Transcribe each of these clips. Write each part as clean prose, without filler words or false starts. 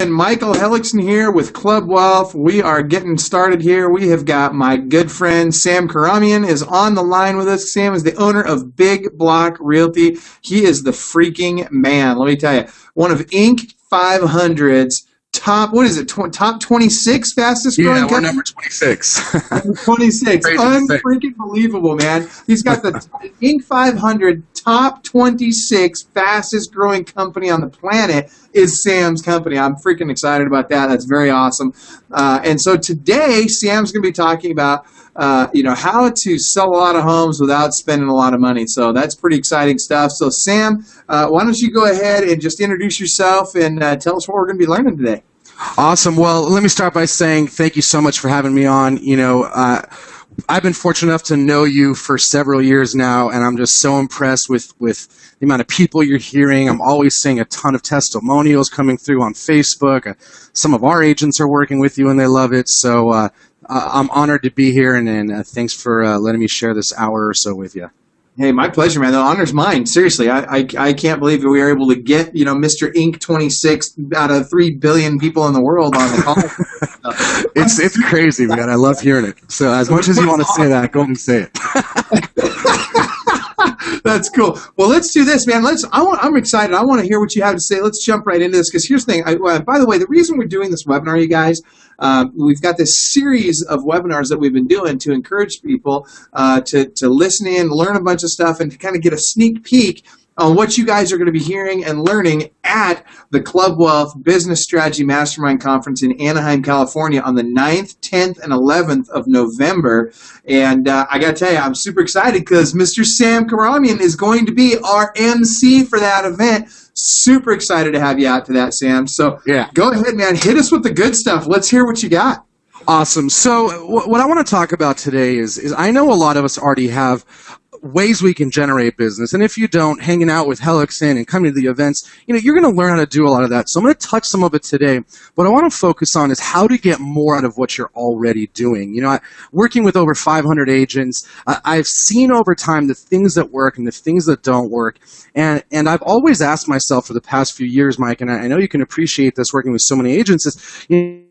And Michael Hellickson here with Club Wealth. We are getting started here. We have got my good friend Sam Khorramian is on the line with us. Sam is the owner of Big Block Realty. He is the freaking man. Let me tell you, one of Inc. 500's top, what is it, top 26 fastest growing company? Yeah, we're number 26. Number 26. Unfreaking believable, man. He's got the Inc. 500 top 26 fastest growing company on the planet is Sam's company. I'm freaking excited about that. That's very awesome. And so today, Sam's going to be talking about how to sell a lot of homes without spending a lot of money. So that's pretty exciting stuff. So Sam, why don't you go ahead and just introduce yourself and tell us what we're going to be learning today. Awesome. Well, let me start by saying thank you so much for having me on. I've been fortunate enough to know you for several years now, and I'm just so impressed with the amount of people you're hearing. I'm always seeing a ton of testimonials coming through on Facebook. Some of our agents are working with you, and they love it. So I'm honored to be here, and thanks for letting me share this hour or so with you. Hey, my pleasure, man. The honor's mine. Seriously, I can't believe that we were able to get, Mr. Inc. 26 out of 3 billion people in the world on the call. It's crazy, man. I love hearing it. So as much as you want to say that, go and say it. That's cool. Well, let's do this, man. I'm excited. I want to hear what you have to say. Let's jump right into this because here's the thing. By the way, the reason we're doing this webinar, you guys, we've got this series of webinars that we've been doing to encourage people to listen in, learn a bunch of stuff, and to kind of get a sneak peek on what you guys are going to be hearing and learning at the Club Wealth Business Strategy Mastermind Conference in Anaheim, California on the 9th, 10th, and 11th of November. And I got to tell you, I'm super excited because Mr. Sam Khorramian is going to be our MC for that event. Super excited to have you out to that, Sam. So yeah, go ahead, man. Hit us with the good stuff. Let's hear what you got. Awesome. So what I want to talk about today is I know a lot of us already have ways we can generate business. And if you don't, hanging out with Hellickson and coming to the events, you're going to learn how to do a lot of that. So I'm going to touch some of it today. What I want to focus on is how to get more out of what you're already doing. Working with over 500 agents, I've seen over time the things that work and the things that don't work. And I've always asked myself for the past few years, Mike, and I know you can appreciate this working with so many agents, is,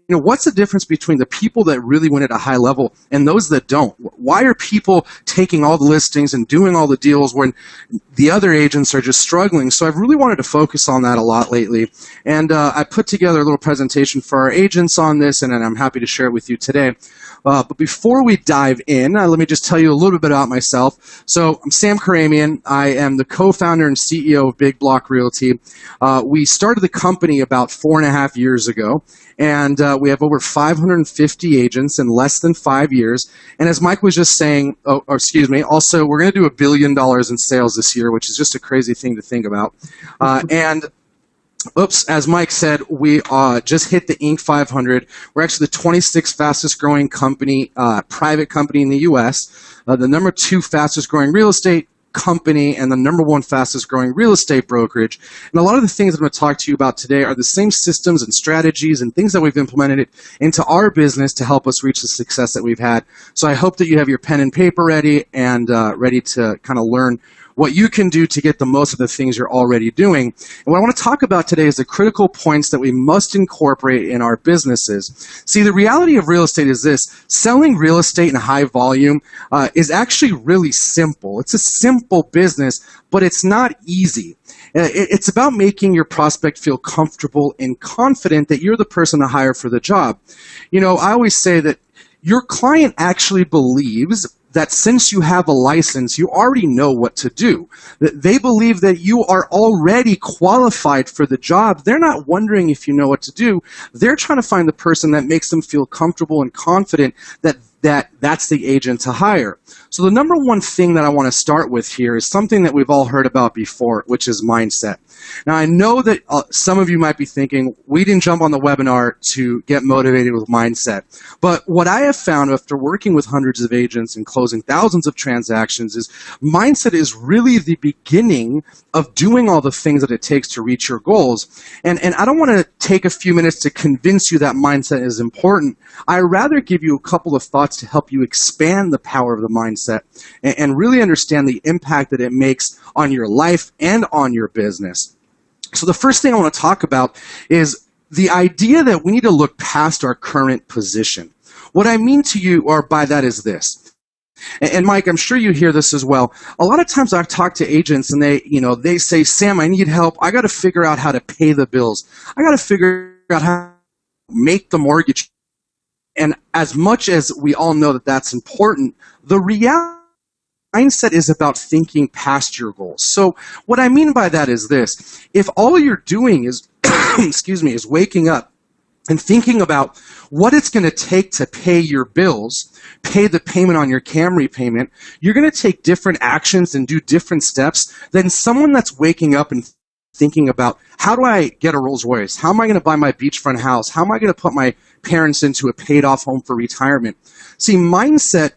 what's the difference between the people that really win at a high level and those that don't? Why are people taking all the listings and doing all the deals when the other agents are just struggling? So I've really wanted to focus on that a lot lately. And I put together a little presentation for our agents on this, and I'm happy to share it with you today. But before we dive in, let me just tell you a little bit about myself. So I'm Sam Khorramian. I am the co-founder and CEO of Big Block Realty. We started the company about 4.5 years ago, and we have over 550 agents in less than 5 years. And as Mike was just saying, also we're going to do $1 billion in sales this year, which is just a crazy thing to think about. As Mike said, we just hit the Inc. 500. We're actually the 26th fastest growing company, private company in the U.S., the number 2 fastest growing real estate company, and the number 1 fastest growing real estate brokerage. And a lot of the things that I'm going to talk to you about today are the same systems and strategies and things that we've implemented into our business to help us reach the success that we've had. So I hope that you have your pen and paper ready and ready to kind of learn what you can do to get the most of the things you're already doing. And what I want to talk about today is the critical points that we must incorporate in our businesses. See, the reality of real estate is this: selling real estate in high volume is actually really simple. It's a simple business, but it's not easy. It's about making your prospect feel comfortable and confident that you're the person to hire for the job. I always say that your client actually believes that since you have a license, you already know what to do. They believe that you are already qualified for the job. They're not wondering if you know what to do. They're trying to find the person that makes them feel comfortable and confident that that's the agent to hire. So the number one thing that I want to start with here is something that we've all heard about before, which is mindset. Now, I know that some of you might be thinking, we didn't jump on the webinar to get motivated with mindset. But what I have found after working with hundreds of agents and closing thousands of transactions is mindset is really the beginning of doing all the things that it takes to reach your goals. And I don't want to take a few minutes to convince you that mindset is important. I'd rather give you a couple of thoughts to help you expand the power of the mindset and really understand the impact that it makes on your life and on your business. So the first thing I want to talk about is the idea that we need to look past our current position. What I mean to you, or by that, is this. And Mike, I'm sure you hear this as well. A lot of times I've talked to agents and they say, Sam, I need help. I got to figure out how to pay the bills. I got to figure out how to make the mortgage. And as much as we all know that that's important, the reality mindset is about thinking past your goals. So what I mean by that is this. If all you're doing is, is waking up and thinking about what it's going to take to pay your bills, pay the payment on your Camry payment, you're going to take different actions and do different steps than someone that's waking up and thinking about, how do I get a Rolls Royce? How am I going to buy my beachfront house? How am I going to put my parents into a paid off home for retirement? See, mindset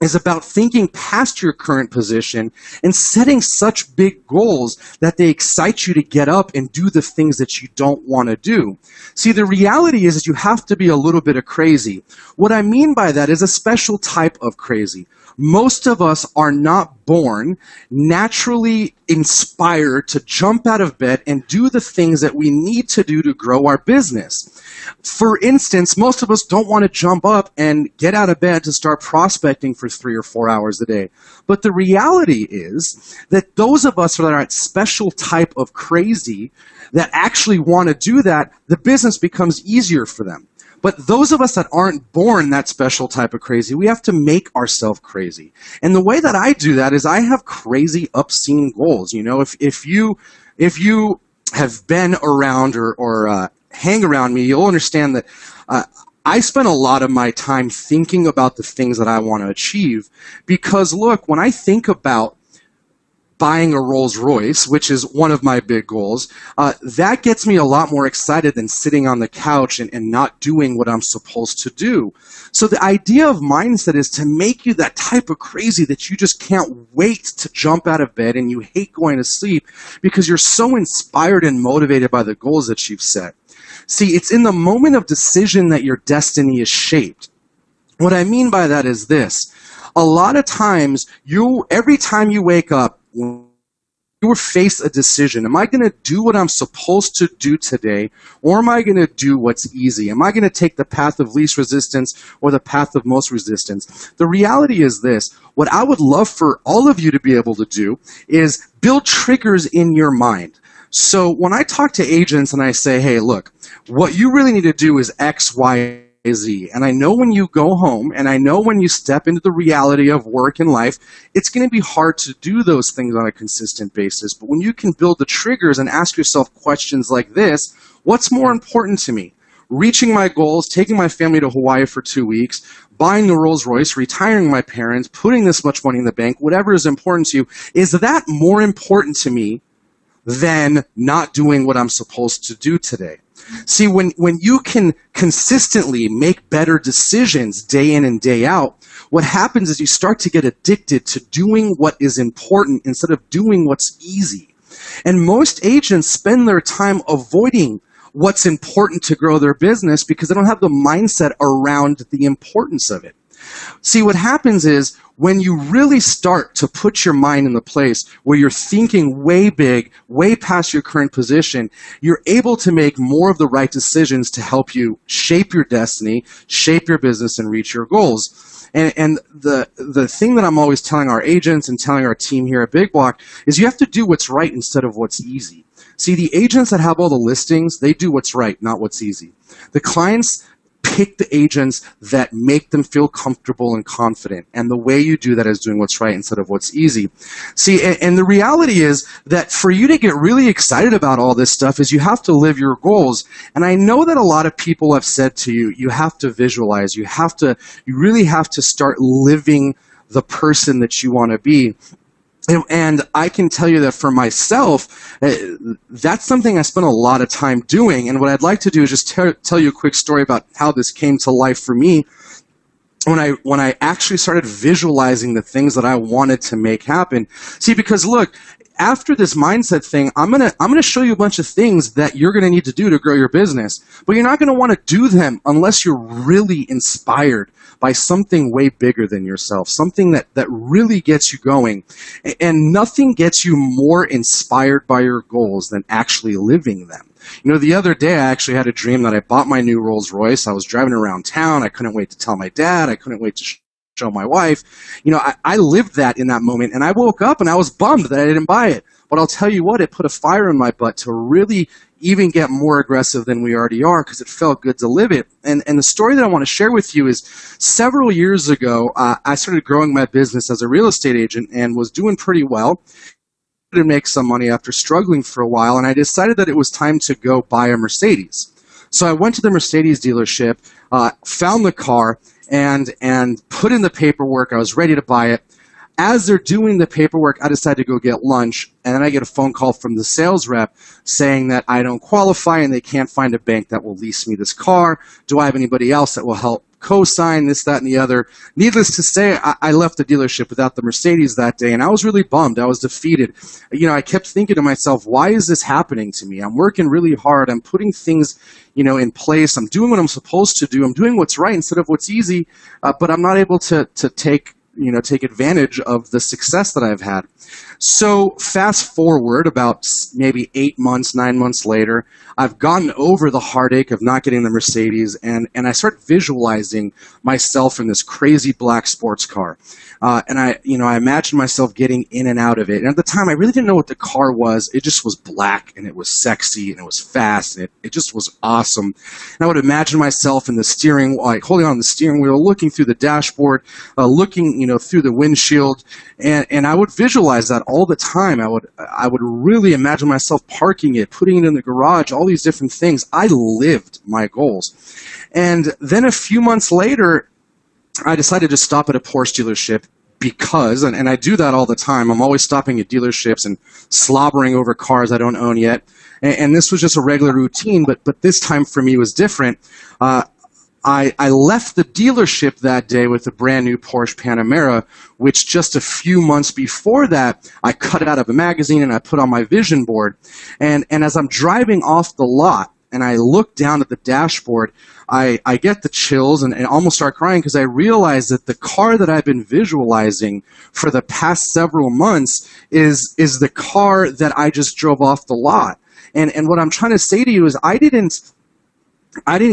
is about thinking past your current position and setting such big goals that they excite you to get up and do the things that you don't want to do. See, the reality is you have to be a little bit of crazy. What I mean by that is a special type of crazy. Most of us are not born naturally inspired to jump out of bed and do the things that we need to do to grow our business. For instance, most of us don't want to jump up and get out of bed to start prospecting for 3 or 4 hours a day. But the reality is that those of us that are that special type of crazy that actually want to do that, the business becomes easier for them. But those of us that aren't born that special type of crazy, we have to make ourselves crazy. And the way that I do that is I have crazy obscene goals. You know, if you have been around or hang around me, you'll understand that I spend a lot of my time thinking about the things that I want to achieve. Because look, when I think about buying a Rolls Royce, which is one of my big goals, that gets me a lot more excited than sitting on the couch and not doing what I'm supposed to do. So the idea of mindset is to make you that type of crazy that you just can't wait to jump out of bed and you hate going to sleep because you're so inspired and motivated by the goals that you've set. See, it's in the moment of decision that your destiny is shaped. What I mean by that is this. A lot of times, every time you wake up, you face a decision. Am I going to do what I'm supposed to do today, or am I going to do what's easy? Am I going to take the path of least resistance or the path of most resistance? The reality is this. What I would love for all of you to be able to do is build triggers in your mind. So when I talk to agents and I say, hey, look, what you really need to do is X, Y, Z. And I know when you go home and I know when you step into the reality of work and life, it's going to be hard to do those things on a consistent basis. But when you can build the triggers and ask yourself questions like this, what's more important to me? Reaching my goals, taking my family to Hawaii for 2 weeks, buying the Rolls Royce, retiring my parents, putting this much money in the bank, whatever is important to you, is that more important to me than not doing what I'm supposed to do today? See, when you can consistently make better decisions day in and day out, what happens is you start to get addicted to doing what is important instead of doing what's easy. And most agents spend their time avoiding what's important to grow their business because they don't have the mindset around the importance of it. See, what happens is when you really start to put your mind in the place where you're thinking way big, way past your current position, you're able to make more of the right decisions to help you shape your destiny, shape your business, and reach your goals. And the thing that I'm always telling our agents and telling our team here at Big Block is you have to do what's right instead of what's easy. See, the agents that have all the listings, they do what's right, not what's easy. The clients pick the agents that make them feel comfortable and confident. And the way you do that is doing what's right instead of what's easy. See, and the reality is that for you to get really excited about all this stuff is you have to live your goals. And I know that a lot of people have said to you, you have to visualize, you really have to start living the person that you want to be. And I can tell you that for myself, that's something I spent a lot of time doing. And what I'd like to do is just tell you a quick story about how this came to life for me when I actually started visualizing the things that I wanted to make happen. See, because look, after this mindset thing, I'm gonna show you a bunch of things that you're gonna need to do to grow your business. But you're not gonna want to do them unless you're really inspired by something way bigger than yourself, something that really gets you going. And nothing gets you more inspired by your goals than actually living them. You know, the other day I actually had a dream that I bought my new Rolls Royce. I was driving around town. I couldn't wait to tell my dad. I couldn't wait to show my wife. You know, I lived that in that moment, and I woke up and I was bummed that I didn't buy it. But I'll tell you what, it put a fire in my butt to really even get more aggressive than we already are, because it felt good to live it. And the story that I want to share with you is several years ago, I started growing my business as a real estate agent and was doing pretty well to make some money after struggling for a while, and I decided that it was time to go buy a Mercedes. So I went to the Mercedes dealership, found the car, and put in the paperwork. I was ready to buy it. As they're doing the paperwork, I decided to go get lunch, and then I get a phone call from the sales rep saying that I don't qualify and they can't find a bank that will lease me this car. Do I have anybody else that will help co-sign this, that, and the other? Needless to say, I left the dealership without the Mercedes that day, and I was really bummed. I was defeated. You know, I kept thinking to myself, why is this happening to me? I'm working really hard. I'm putting things, you know, in place. I'm doing what I'm supposed to do. I'm doing what's right instead of what's easy, but I'm not able to take advantage of the success that I've had. So fast forward about maybe 8 months, 9 months later, I've gotten over the heartache of not getting the Mercedes, and I start visualizing myself in this crazy black sports car. And I imagined myself getting in and out of it. And at the time, I really didn't know what the car was. It just was black, and it was sexy, and it was fast, and it just was awesome. And I would imagine myself in the steering, like holding on the steering wheel, looking through the dashboard, looking, through the windshield, and I would visualize that all the time. I would really imagine myself parking it, putting it in the garage, all these different things. I lived my goals. And then a few months later, I decided to stop at a Porsche dealership because, and I do that all the time, I'm always stopping at dealerships and slobbering over cars I don't own yet. And this was just a regular routine, but this time for me was different. I left the dealership that day with a brand new Porsche Panamera, which just a few months before that, I cut out of a magazine and I put on my vision board. And as I'm driving off the lot and I look down at the dashboard, I get the chills and almost start crying because I realize that the car that I've been visualizing for the past several months is the car that I just drove off the lot. And what I'm trying to say to you is I didn't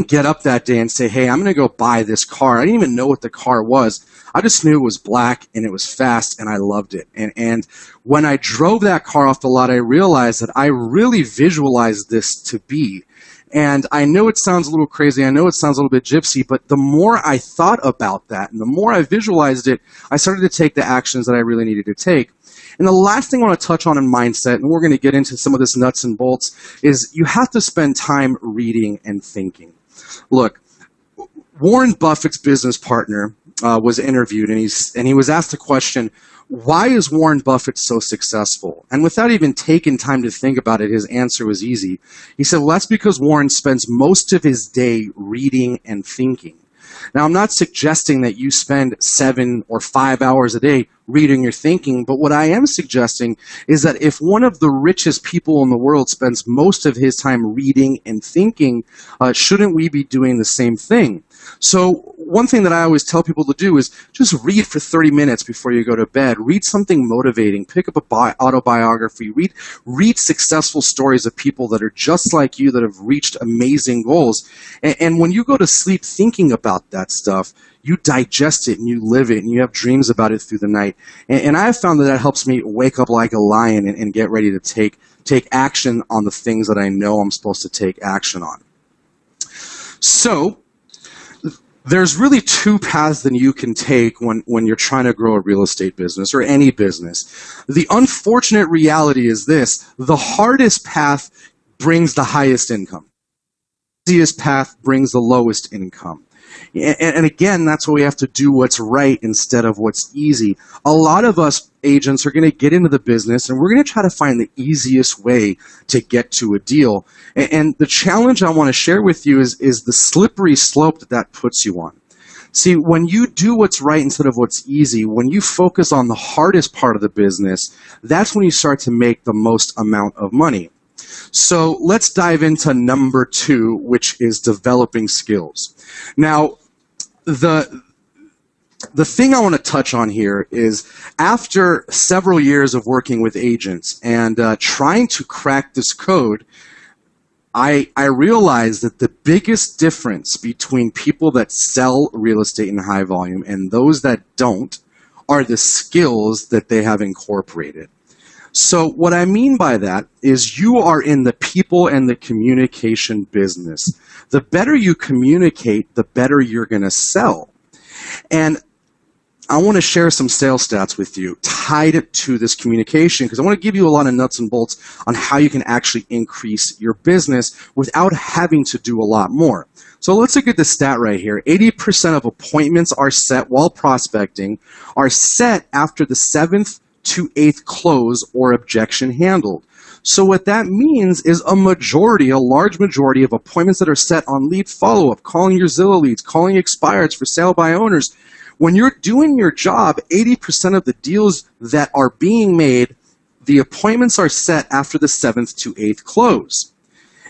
get up that day and say, hey, I'm going to go buy this car. I didn't even know what the car was. I just knew it was black and it was fast and I loved it. And when I drove that car off the lot, I realized that I really visualized this to be. And I know it sounds a little crazy. I know it sounds a little bit gypsy, but the more I thought about that and the more I visualized it, I started to take the actions that I really needed to take. And the last thing I want to touch on in mindset, and we're going to get into some of this nuts and bolts, is you have to spend time reading and thinking. Look, Warren Buffett's business partner was interviewed, and he was asked the question, why is Warren Buffett so successful? And without even taking time to think about it, his answer was easy. He said, well, that's because Warren spends most of his day reading and thinking. Now, I'm not suggesting that you spend 7 or 5 hours a day reading or thinking, but what I am suggesting is that if one of the richest people in the world spends most of his time reading and thinking, shouldn't we be doing the same thing? So one thing that I always tell people to do is just read for 30 minutes before you go to bed. Read something motivating. Pick up a autobiography. Read successful stories of people that are just like you that have reached amazing goals. And when you go to sleep thinking about that stuff, you digest it and you live it and you have dreams about it through the night. And I have found that helps me wake up like a lion and get ready to take action on the things that I know I'm supposed to take action on. So there's really two paths that you can take when you're trying to grow a real estate business or any business. The unfortunate reality is this: the hardest path brings the highest income. The easiest path brings the lowest income. And again, that's why we have to do what's right instead of what's easy. A lot of us agents are going to get into the business and we're going to try to find the easiest way to get to a deal. And the challenge I want to share with you is the slippery slope that puts you on. See, when you do what's right instead of what's easy, when you focus on the hardest part of the business, that's when you start to make the most amount of money. So let's dive into number 2, which is developing skills. Now, the thing I want to touch on here is after several years of working with agents and trying to crack this code, I realized that the biggest difference between people that sell real estate in high volume and those that don't are the skills that they have incorporated. So what I mean by that is you are in the people and the communication business. The better you communicate, the better you're going to sell. And I want to share some sales stats with you tied to this communication because I want to give you a lot of nuts and bolts on how you can actually increase your business without having to do a lot more. So let's look at the stat right here. 80% of appointments are set while prospecting are set after the 7th to 8th close or objection handled. So what that means is a large majority of appointments that are set on lead follow-up, calling your Zillow leads, calling expireds for sale by owners. When you're doing your job, 80% of the deals that are being made, the appointments are set after the 7th to 8th close.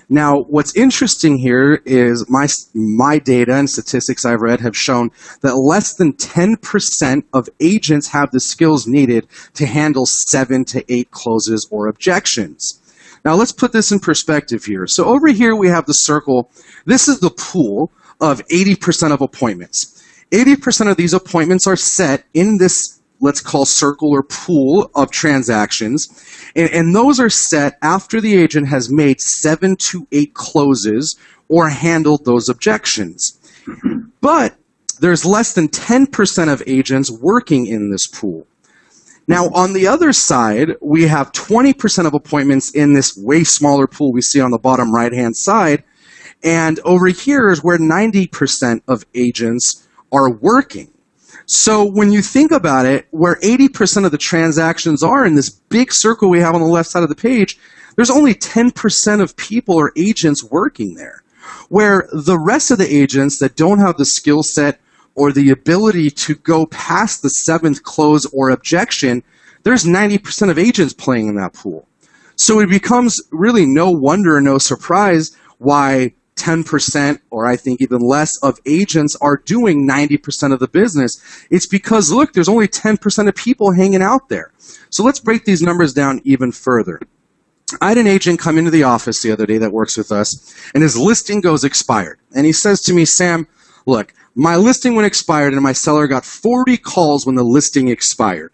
Now, what's interesting here is my data and statistics I've read have shown that less than 10% of agents have the skills needed to handle 7 to 8 closes or objections. Now, let's put this in perspective here. So over here, we have the circle. This is the pool of 80% of appointments. 80% of these appointments are set in this, let's call circle or pool of transactions. And those are set after the agent has made 7 to 8 closes or handled those objections. But there's less than 10% of agents working in this pool. Now, on the other side, we have 20% of appointments in this way smaller pool we see on the bottom right-hand side. And over here is where 90% of agents are working. So when you think about it, where 80% of the transactions are in this big circle we have on the left side of the page, there's only 10% of people or agents working there. Where the rest of the agents that don't have the skill set or the ability to go past the 7th close or objection, there's 90% of agents playing in that pool. So it becomes really no wonder, no surprise why 10% or I think even less of agents are doing 90% of the business. It's because, look, there's only 10% of people hanging out there. So let's break these numbers down even further. I had an agent come into the office the other day that works with us, and his listing goes expired. And he says to me, Sam, look, my listing went expired and my seller got 40 calls when the listing expired.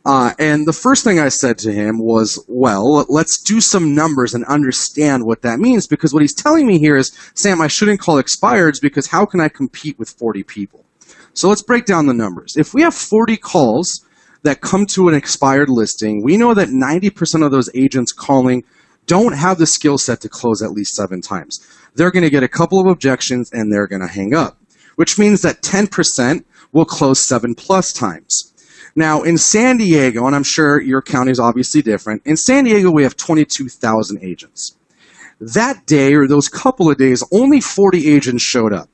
And the first thing I said to him was, well, let's do some numbers and understand what that means, because what he's telling me here is, Sam, I shouldn't call expireds because how can I compete with 40 people? So let's break down the numbers. If we have 40 calls that come to an expired listing, we know that 90% of those agents calling don't have the skill set to close at least 7 times. They're going to get a couple of objections and they're going to hang up, which means that 10% will close 7+ times. Now, in San Diego, and I'm sure your county is obviously different, in San Diego we have 22,000 agents. That day, or those couple of days, only 40 agents showed up.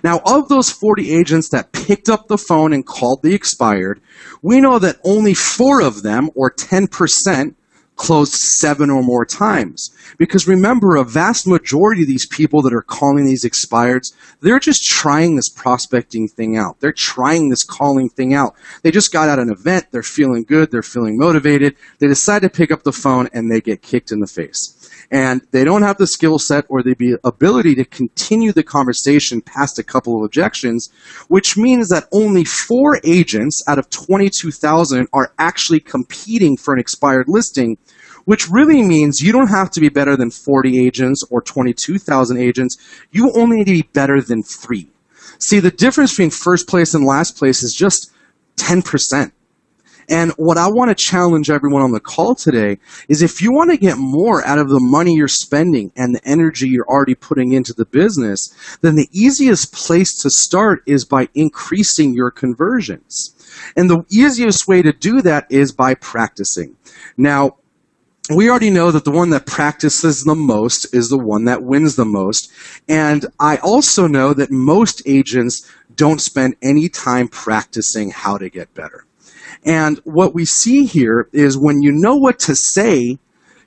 Now, of those 40 agents that picked up the phone and called the expired, we know that only 4 of them, or 10%, closed 7 or more times. Because remember, a vast majority of these people that are calling these expireds, they're just trying this prospecting thing out. They're trying this calling thing out. They just got out an event, they're feeling good, they're feeling motivated, they decide to pick up the phone and they get kicked in the face. And they don't have the skill set or the ability to continue the conversation past a couple of objections, which means that only 4 agents out of 22,000 are actually competing for an expired listing, which really means you don't have to be better than 40 agents or 22,000 agents. You only need to be better than 3. See, the difference between first place and last place is just 10%. And what I want to challenge everyone on the call today is if you want to get more out of the money you're spending and the energy you're already putting into the business, then the easiest place to start is by increasing your conversions. And the easiest way to do that is by practicing. Now, we already know that the one that practices the most is the one that wins the most. And I also know that most agents don't spend any time practicing how to get better. And what we see here is when you know what to say,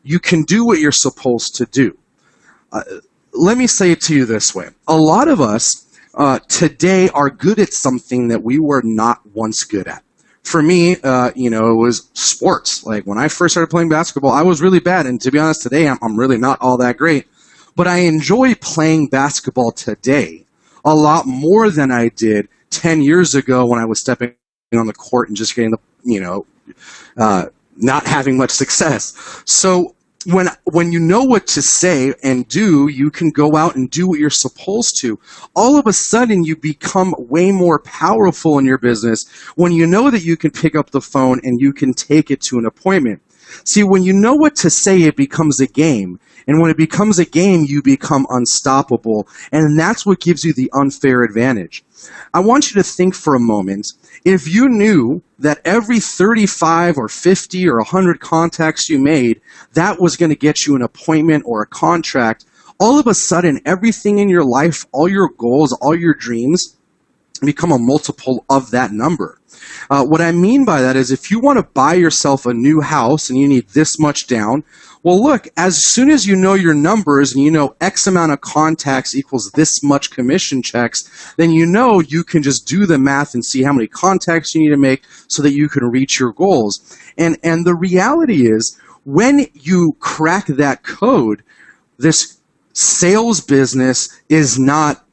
you can do what you're supposed to do. Let me say it to you this way. A lot of us today are good at something that we were not once good at. For me, it was sports. Like when I first started playing basketball, I was really bad. And to be honest, today I'm really not all that great. But I enjoy playing basketball today a lot more than I did 10 years ago when I was stepping on the court and just getting not having much success. So when you know what to say and do, you can go out and do what you're supposed to. All of a sudden, you become way more powerful in your business when you know that you can pick up the phone and you can take it to an appointment. See, when you know what to say, it becomes a game. And when it becomes a game, you become unstoppable. And that's what gives you the unfair advantage. I want you to think for a moment, if you knew that every 35 or 50 or 100 contacts you made, that was going to get you an appointment or a contract, all of a sudden, everything in your life, all your goals, all your dreams, become a multiple of that number. What I mean by that is if you want to buy yourself a new house and you need this much down, well, look, as soon as you know your numbers and you know X amount of contacts equals this much commission checks, then you know you can just do the math and see how many contacts you need to make so that you can reach your goals. And the reality is, when you crack that code, this sales business is not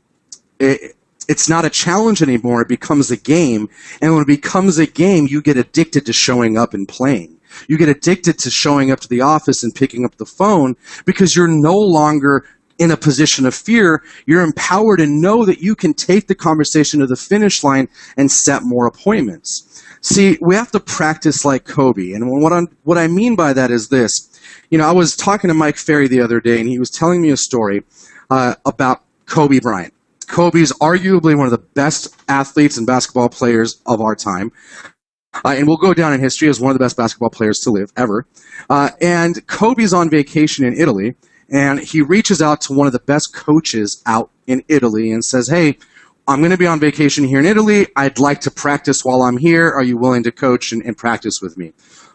it's not a challenge anymore. It becomes a game. And when it becomes a game, you get addicted to showing up and playing. You get addicted to showing up to the office and picking up the phone because you're no longer in a position of fear. You're empowered and know that you can take the conversation to the finish line and set more appointments. See, we have to practice like Kobe. And what I mean by that is this. You know, I was talking to Mike Ferry the other day, and he was telling me a story about Kobe Bryant. Kobe's arguably one of the best athletes and basketball players of our time. And will go down in history as one of the best basketball players to live ever. And Kobe's on vacation in Italy, and he reaches out to one of the best coaches out in Italy and says, hey, I'm going to be on vacation here in Italy. I'd like to practice while I'm here. Are you willing to coach and practice with me?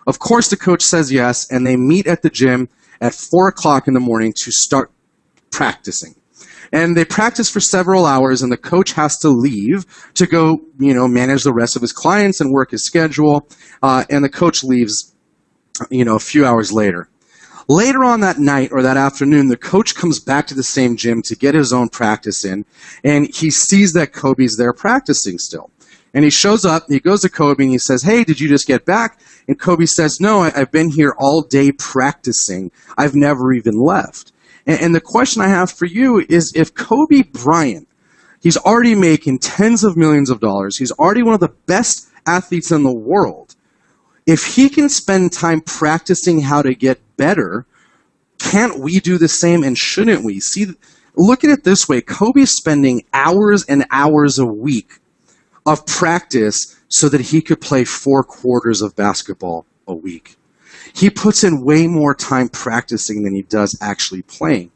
Of course, the coach says yes, and they meet at the gym at 4 o'clock in the morning to start practicing. And they practice for several hours, and the coach has to leave to go, manage the rest of his clients and work his schedule. And the coach leaves, a few hours later. Later on that night or that afternoon, the coach comes back to the same gym to get his own practice in, and he sees that Kobe's there practicing still. And he shows up, he goes to Kobe, and he says, hey, did you just get back? And Kobe says, no, I've been here all day practicing. I've never even left. And the question I have for you is, if Kobe Bryant, he's already making tens of millions of dollars, he's already one of the best athletes in the world, if he can spend time practicing how to get better, can't we do the same, and shouldn't we? See, look at it this way. Kobe's spending hours and hours a week of practice so that he could play 4 quarters of basketball a week. He puts in way more time practicing than he does actually playing.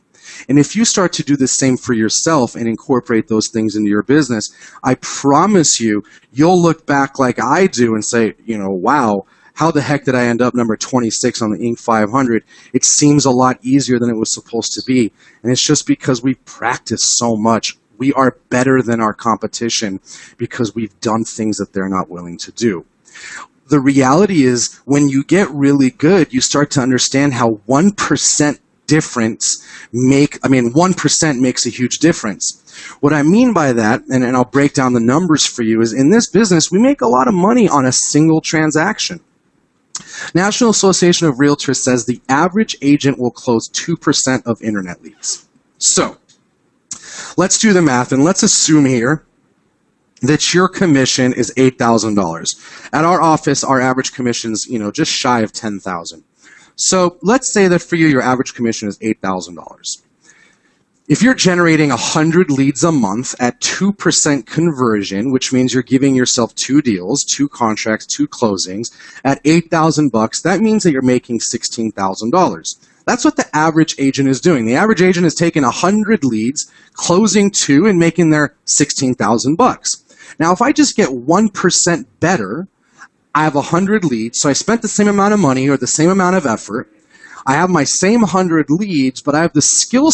And if you start to do the same for yourself and incorporate those things into your business, I promise you, you'll look back like I do and say, wow, how the heck did I end up number 26 on the Inc. 500? It seems a lot easier than it was supposed to be. And it's just because we practice so much. We are better than our competition because we've done things that they're not willing to do. The reality is, when you get really good, you start to understand how 1% difference 1% makes a huge difference. What I mean by that, and I'll break down the numbers for you, is in this business, we make a lot of money on a single transaction. National Association of Realtors says the average agent will close 2% of internet leads. So, let's do the math, and let's assume here that your commission is $8,000. At our office, our average commission's, just shy of $10,000. So let's say that for you, your average commission is $8,000. If you're generating 100 leads a month at 2% conversion, which means you're giving yourself 2 deals, 2 contracts, 2 closings at $8,000, that means that you're making $16,000. That's what the average agent is doing. The average agent is taking 100 leads, closing 2, and making their $16,000. Now, if I just get 1% better, I have 100 leads, so I spent the same amount of money or the same amount of effort. I have my same 100 leads, but I have the skill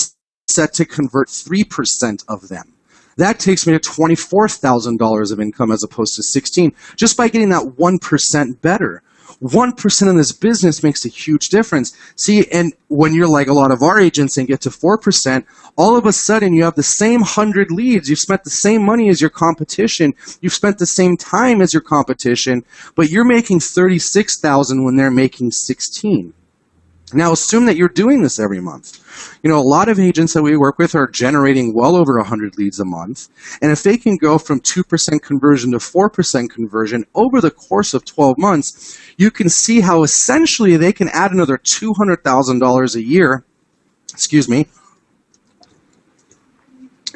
set to convert 3% of them. That takes me to $24,000 of income as opposed to 16, just by getting that 1% better. 1% of this business makes a huge difference. See, and when you're like a lot of our agents and get to 4%, all of a sudden you have the same 100 leads. You've spent the same money as your competition. You've spent the same time as your competition, but you're making 36,000 when they're making 16. Now, assume that you're doing this every month. You know, a lot of agents that we work with are generating well over 100 leads a month. And if they can go from 2% conversion to 4% conversion over the course of 12 months, you can see how essentially they can add another $200,000 a year,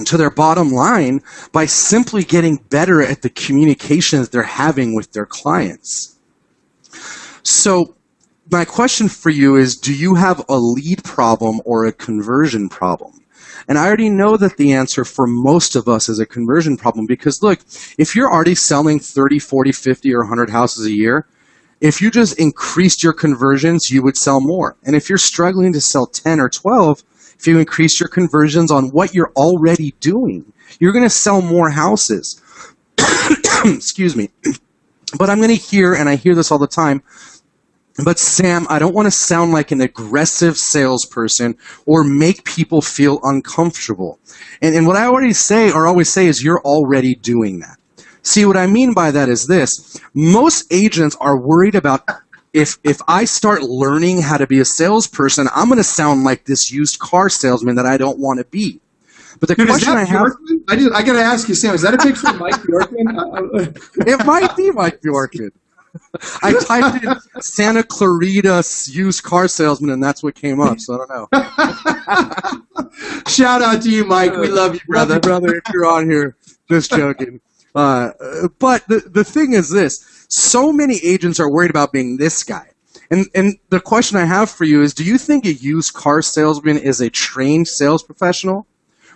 to their bottom line by simply getting better at the communication that they're having with their clients. So, my question for you is, do you have a lead problem or a conversion problem? And I already know that the answer for most of us is a conversion problem because, look, if you're already selling 30, 40, 50, or 100 houses a year, if you just increased your conversions, you would sell more. And if you're struggling to sell 10 or 12, if you increase your conversions on what you're already doing, you're going to sell more houses. Excuse me. But I'm going to hear, and I hear this all the time, but Sam, I don't want to sound like an aggressive salesperson or make people feel uncomfortable. And what I always say is you're already doing that. See, what I mean by that is this. Most agents are worried about if I start learning how to be a salesperson, I'm going to sound like this used car salesman that I don't want to be. But the question I have... I got to ask you, Sam, is that a picture of Mike Bjorkman? It might be Mike Bjorkman. I typed in Santa Clarita used car salesman, and that's what came up, so I don't know. Shout out to you, Mike. We love you, brother. Love you, brother, if you're on here. Just joking. But the thing is this. So many agents are worried about being this guy. And the question I have for you is, do you think a used car salesman is a trained sales professional?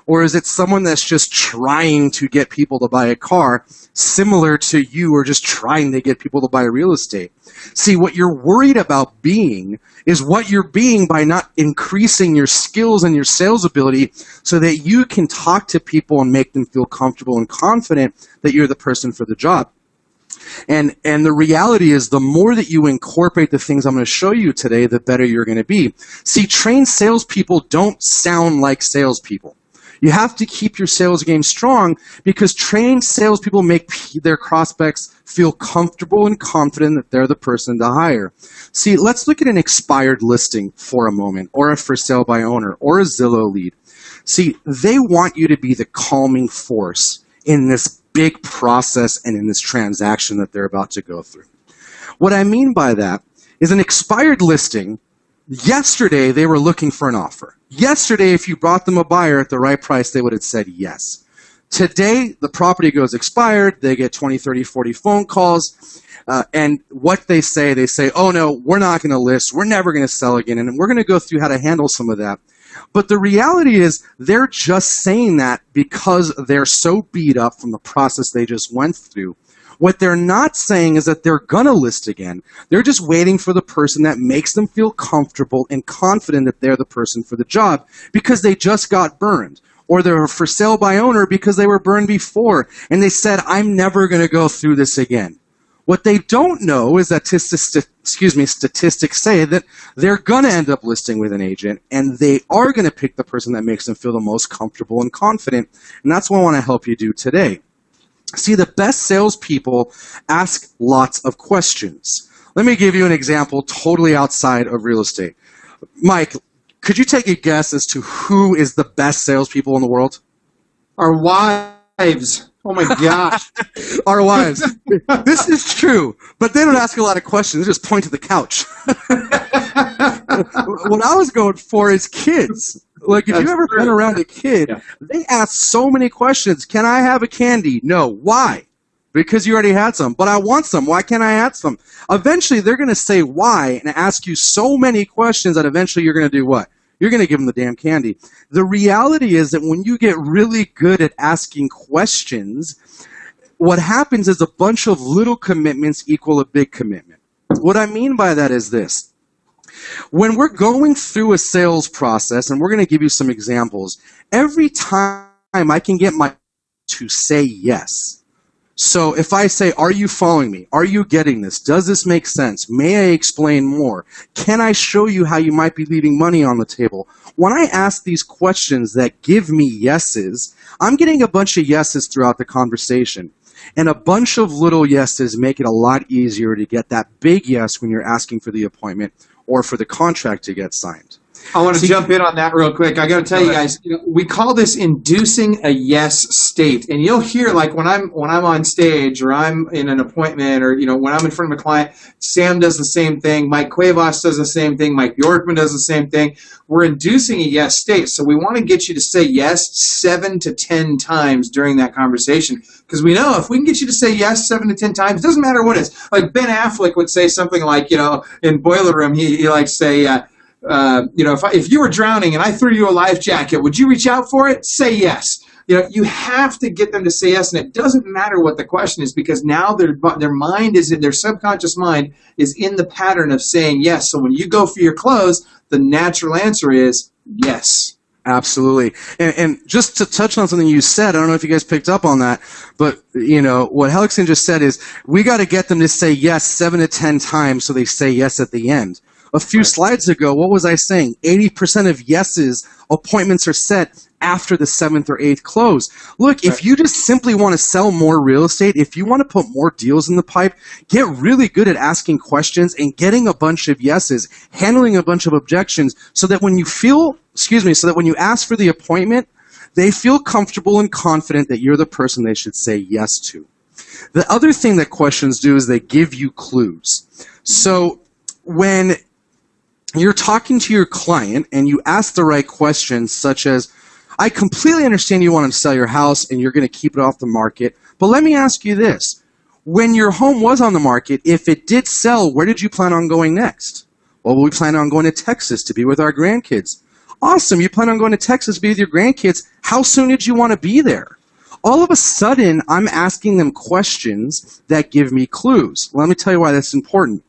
Or is it someone that's just trying to get people to buy a car, similar to you, or just trying to get people to buy real estate? See, what you're worried about being is what you're being by not increasing your skills and your sales ability so that you can talk to people and make them feel comfortable and confident that you're the person for the job. And the reality is the more that you incorporate the things I'm going to show you today, the better you're going to be. See, trained salespeople don't sound like salespeople. You have to keep your sales game strong because trained salespeople make their prospects feel comfortable and confident that they're the person to hire. See, let's look at an expired listing for a moment, or a for sale by owner, or a Zillow lead. See, they want you to be the calming force in this big process and in this transaction that they're about to go through. What I mean by that is an expired listing. Yesterday, they were looking for an offer. Yesterday, if you brought them a buyer at the right price, they would have said yes. Today, the property goes expired. They get 20, 30, 40 phone calls. And what they say, oh, no, we're not going to list. We're never going to sell again. And we're going to go through how to handle some of that. But the reality is they're just saying that because they're so beat up from the process they just went through. What they're not saying is that they're going to list again. They're just waiting for the person that makes them feel comfortable and confident that they're the person for the job because they just got burned. Or they're for sale by owner because they were burned before and they said, I'm never going to go through this again. What they don't know is that statistics say that they're going to end up listing with an agent and they are going to pick the person that makes them feel the most comfortable and confident. And that's what I want to help you do today. See, the best salespeople ask lots of questions. Let me give you an example totally outside of real estate. Mike, could you take a guess as to who is the best salespeople in the world? Our wives. Oh, my gosh. Our wives. This is true, but they don't ask a lot of questions. They just point to the couch. What I was going for is kids. Like, if you've ever been around a kid, they ask so many questions. Can I have a candy? No. Why? Because you already had some. But I want some. Why can't I add some? Eventually, they're going to say why and ask you so many questions that eventually you're going to do what? You're going to give them the damn candy. The reality is that when you get really good at asking questions, what happens is a bunch of little commitments equal a big commitment. What I mean by that is this. When we're going through a sales process, and we're going to give you some examples, every time I can get my to say yes, So if I say, are you following me? Are you getting this? Does this make sense? May I explain more? Can I show you how you might be leaving money on the table? When I ask these questions that give me yeses, I'm getting a bunch of yeses throughout the conversation. And a bunch of little yeses make it a lot easier to get that big yes when you're asking for the appointment or for the contract to get signed. I want to jump in on that real quick. I got to tell you guys, we call this inducing a yes state, and you'll hear like when I'm on stage or I'm in an appointment or when I'm in front of a client, Sam does the same thing, Mike Cuevas does the same thing, Mike Bjorkman does the same thing. We're inducing a yes state, so we want to get you to say yes 7 to 10 times during that conversation, because we know if we can get you to say yes 7 to 10 times, it doesn't matter what it is. Like Ben Affleck would say something like, in Boiler Room, he likes to say. If you were drowning and I threw you a life jacket, would you reach out for it? Say yes. You have to get them to say yes, and it doesn't matter what the question is, because now their mind is in their subconscious mind is in the pattern of saying yes. So when you go for your close, the natural answer is yes. Absolutely. And just to touch on something you said, I don't know if you guys picked up on that, but what Hellickson just said is we got to get them to say yes 7 to 10 times so they say yes at the end. A few slides ago, what was I saying? 80% of yeses, appointments are set after the 7th or 8th close. Look, if you just simply want to sell more real estate, if you want to put more deals in the pipe, get really good at asking questions and getting a bunch of yeses, handling a bunch of objections, so that when you ask for the appointment, they feel comfortable and confident that you're the person they should say yes to. The other thing that questions do is they give you clues. So when you're talking to your client and you ask the right questions, such as, I completely understand you want to sell your house and you're going to keep it off the market, but let me ask you this. When your home was on the market, if it did sell, where did you plan on going next? Well, we plan on going to Texas to be with our grandkids. Awesome. You plan on going to Texas to be with your grandkids. How soon did you want to be there? All of a sudden, I'm asking them questions that give me clues. Let me tell you why that's important.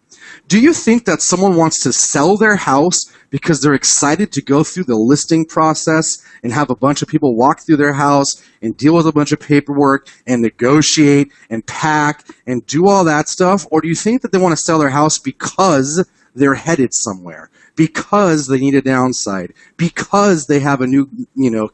Do you think that someone wants to sell their house because they're excited to go through the listing process and have a bunch of people walk through their house and deal with a bunch of paperwork and negotiate and pack and do all that stuff? Or do you think that they want to sell their house because they're headed somewhere, because they need a downside, because they have a new,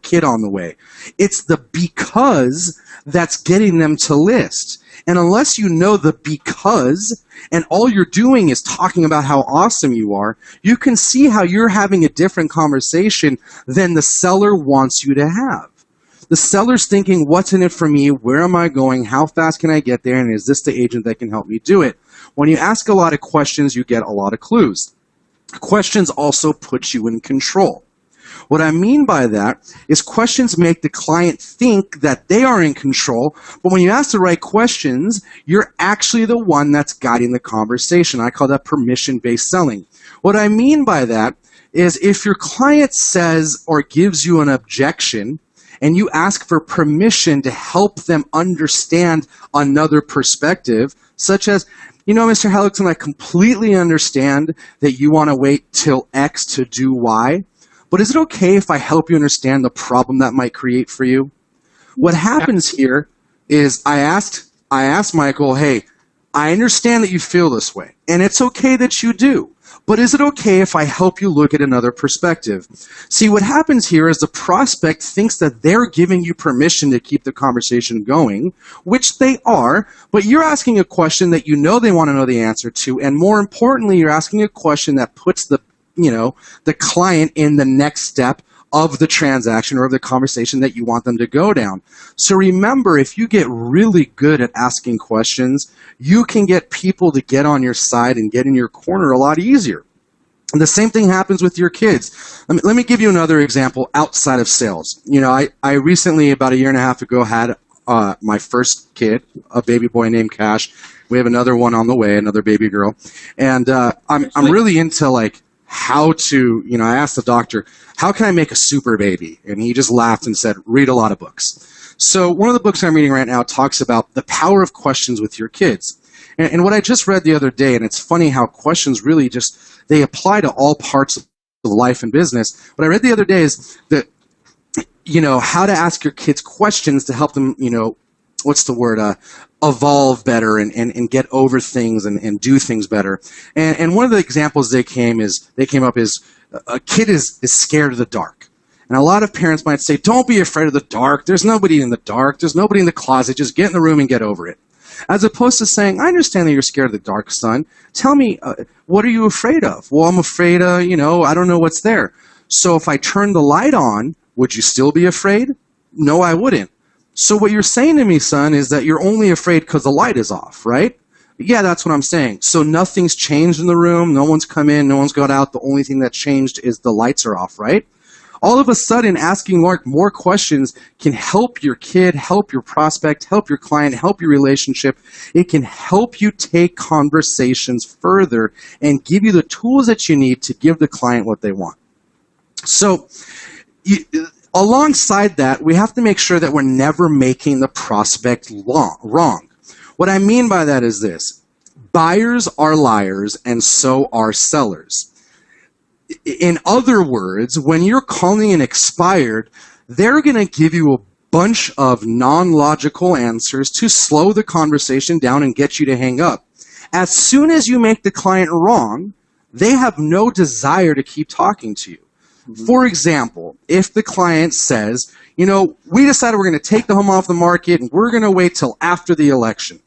kid on the way? It's the because that's getting them to list. And unless you know the because, and all you're doing is talking about how awesome you are, you can see how you're having a different conversation than the seller wants you to have. The seller's thinking, what's in it for me? Where am I going? How fast can I get there? And is this the agent that can help me do it? When you ask a lot of questions, you get a lot of clues. Questions also put you in control. What I mean by that is questions make the client think that they are in control, but when you ask the right questions, you're actually the one that's guiding the conversation. I call that permission-based selling. What I mean by that is if your client says or gives you an objection and you ask for permission to help them understand another perspective, such as, Mr. Hellickson, I completely understand that you want to wait till X to do Y. But is it okay if I help you understand the problem that might create for you? What happens here is I asked Michael, hey, I understand that you feel this way, and it's okay that you do, but is it okay if I help you look at another perspective? See, what happens here is the prospect thinks that they're giving you permission to keep the conversation going, which they are, but you're asking a question that they want to know the answer to, and more importantly, you're asking a question that puts the client in the next step of the transaction or of the conversation that you want them to go down. So remember, if you get really good at asking questions, you can get people to get on your side and get in your corner a lot easier. And the same thing happens with your kids. Let me give you another example outside of sales. I recently, about a year and a half ago, had my first kid, a baby boy named Cash. We have another one on the way, another baby girl. And I'm really into how to, I asked the doctor, how can I make a super baby? And he just laughed and said, read a lot of books. So one of the books I'm reading right now talks about the power of questions with your kids. And what I just read the other day, and it's funny how questions really they apply to all parts of life and business. What I read the other day is that, how to ask your kids questions to help them, what's the word, evolve better and get over things and do things better. And one of the examples they came up is a kid is scared of the dark. And a lot of parents might say, don't be afraid of the dark. There's nobody in the dark. There's nobody in the closet. Just get in the room and get over it. As opposed to saying, I understand that you're scared of the dark, son. Tell me, what are you afraid of? Well, I'm afraid of, I don't know what's there. So if I turn the light on, would you still be afraid? No, I wouldn't. So what you're saying to me, son, is that you're only afraid because the light is off, right? Yeah, that's what I'm saying. So nothing's changed in the room. No one's come in. No one's got out. The only thing that changed is the lights are off, right? All of a sudden, asking more questions can help your kid, help your prospect, help your client, help your relationship. It can help you take conversations further and give you the tools that you need to give the client what they want. So alongside that, we have to make sure that we're never making the prospect wrong. What I mean by that is this. Buyers are liars, and so are sellers. In other words, when you're calling an expired, they're going to give you a bunch of non-logical answers to slow the conversation down and get you to hang up. As soon as you make the client wrong, they have no desire to keep talking to you. Mm-hmm. For example, if the client says, we decided we're going to take the home off the market and we're going to wait till after the election.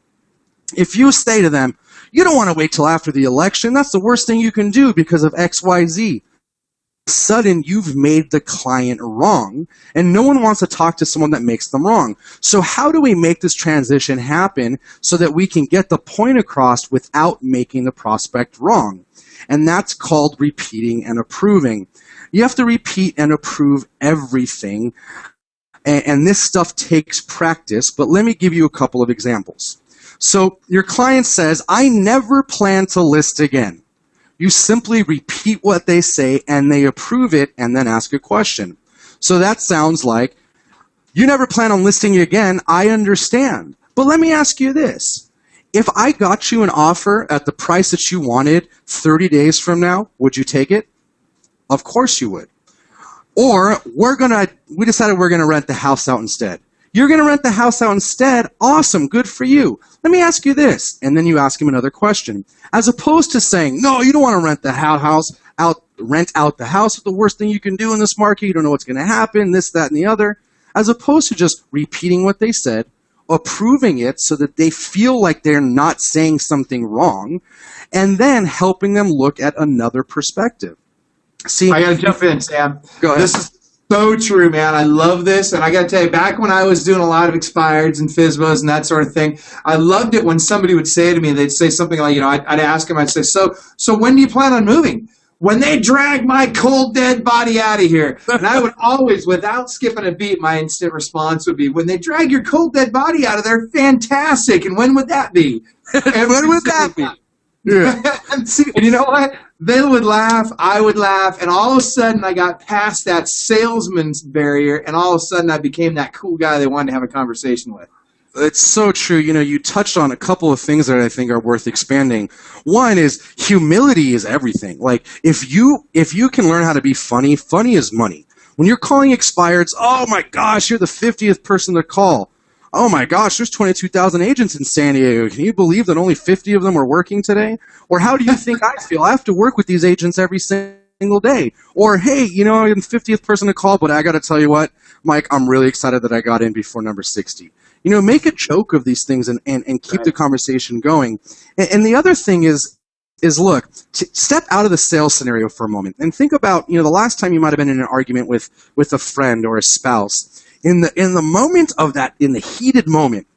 If you say to them, you don't want to wait till after the election. That's the worst thing you can do because of X, Y, Z. Sudden, you've made the client wrong, and no one wants to talk to someone that makes them wrong. So how do we make this transition happen so that we can get the point across without making the prospect wrong? And that's called repeating and approving. You have to repeat and approve everything, and this stuff takes practice, but let me give you a couple of examples. So your client says, I never plan to list again. You simply repeat what they say and they approve it and then ask a question. So that sounds like, you never plan on listing again. I understand. But let me ask you this. If I got you an offer at the price that you wanted 30 days from now, would you take it? Of course you would. Or we decided we're going to rent the house out instead. You're going to rent the house out instead? Awesome, good for you. Let me ask you this. And then you ask him another question. As opposed to saying, no, you don't want to rent out the house. It's the worst thing you can do in this market. You don't know what's going to happen, this, that, and the other. As opposed to just repeating what they said, approving it so that they feel like they're not saying something wrong, and then helping them look at another perspective. See, I got to jump in, Sam. Go ahead. This is so true, man. I love this. And I got to tell you, back when I was doing a lot of expireds and FSBOs and that sort of thing, I loved it when somebody would say to me, they'd say something like, I'd ask them, I'd say, so when do you plan on moving? When they drag my cold, dead body out of here. And I would always, without skipping a beat, my instant response would be, when they drag your cold, dead body out of there, fantastic. And when would that be? When would that be? Yeah. And you know what? They would laugh, I would laugh, and all of a sudden I got past that salesman's barrier, and all of a sudden I became that cool guy they wanted to have a conversation with. It's so true. You touched on a couple of things that I think are worth expanding. One is humility is everything. Like, if you can learn how to be funny is money. When you're calling expireds, oh my gosh, you're the 50th person to call. Oh my gosh, there's 22,000 agents in San Diego. Can you believe that only 50 of them are working today? Or how do you think I feel? I have to work with these agents every single day. Or, hey, I'm the 50th person to call, but I got to tell you what, Mike, I'm really excited that I got in before number 60. Make a joke of these things and keep the conversation going. And the other thing is look, step out of the sales scenario for a moment and think about, the last time you might have been in an argument with a friend or a spouse. In the moment of that, in the heated moment,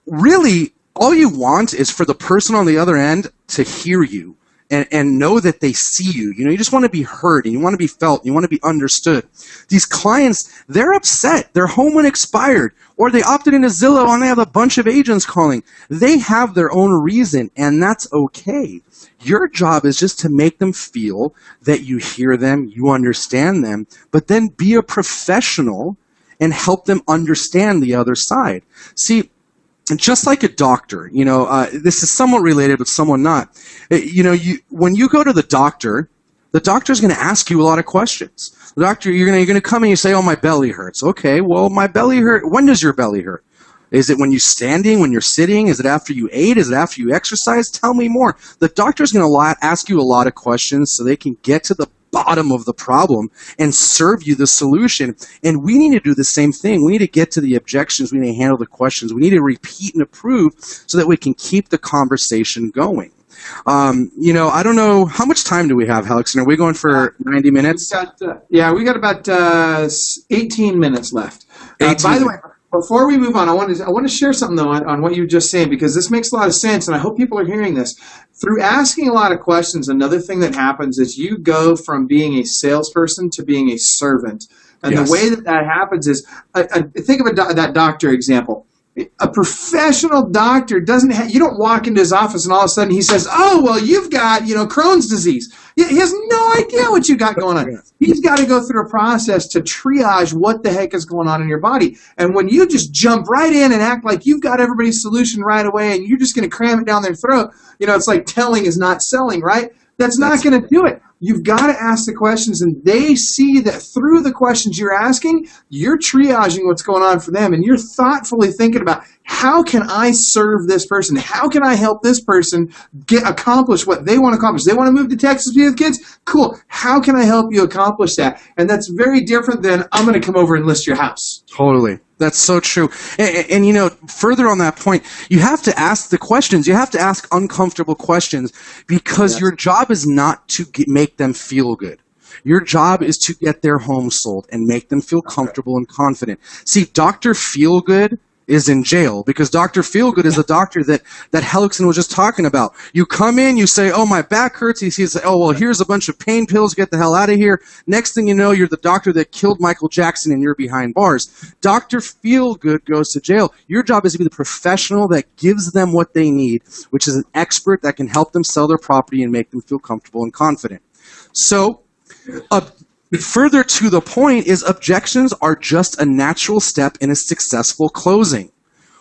really all you want is for the person on the other end to hear you and know that they see you. You just want to be heard and you want to be felt. And you want to be understood. These clients, they're upset. Their home went expired, or they opted into Zillow and they have a bunch of agents calling. They have their own reason, and that's okay. Your job is just to make them feel that you hear them, you understand them, but then be a professional and help them understand the other side. See, just like a doctor, this is somewhat related, but somewhat not. When you go to the doctor's going to ask you a lot of questions. The doctor, you're going to come and you say, oh, my belly hurts. Okay, well, my belly hurt. When does your belly hurt? Is it when you're standing, when you're sitting? Is it after you ate? Is it after you exercise? Tell me more. The doctor's going to ask you a lot of questions so they can get to the bottom of the problem and serve you the solution. And we need to do the same thing. We need to get to the objections. We need to handle the questions. We need to repeat and approve so that we can keep the conversation going. I don't know, how much time do we have, Hellickson? Are we going for 90 minutes? We got about 18 minutes left. By the way, before we move on, I want to share something though on what you were just saying, because this makes a lot of sense, and I hope people are hearing this. Through asking a lot of questions, another thing that happens is you go from being a salesperson to being a servant. And the way that happens is, think of that doctor example. A professional doctor you don't walk into his office and all of a sudden he says, oh, well, you've got, Crohn's disease. He has no idea what you got going on. He's got to go through a process to triage what the heck is going on in your body. And when you just jump right in and act like you've got everybody's solution right away and you're just going to cram it down their throat, it's like telling is not selling, right? That's not going to do it. You've got to ask the questions, and they see that through the questions you're asking, you're triaging what's going on for them, and you're thoughtfully thinking about, how can I serve this person? How can I help this person accomplish what they want to accomplish? They want to move to Texas to be with kids? Cool. How can I help you accomplish that? And that's very different than, I'm going to come over and list your house. Totally. That's so true. And further on that point, you have to ask the questions. You have to ask uncomfortable questions, because your job is not to make them feel good. Your job is to get their home sold and make them feel comfortable and confident. See, Dr. Feelgood is in jail, because Dr. Feelgood is the doctor that Hellickson was just talking about. You come in, you say, oh, my back hurts. He says, oh, well, here's a bunch of pain pills. Get the hell out of here. Next thing you know, you're the doctor that killed Michael Jackson and you're behind bars. Dr. Feelgood goes to jail. Your job is to be the professional that gives them what they need, which is an expert that can help them sell their property and make them feel comfortable and confident. So, further to the point is, objections are just a natural step in a successful closing.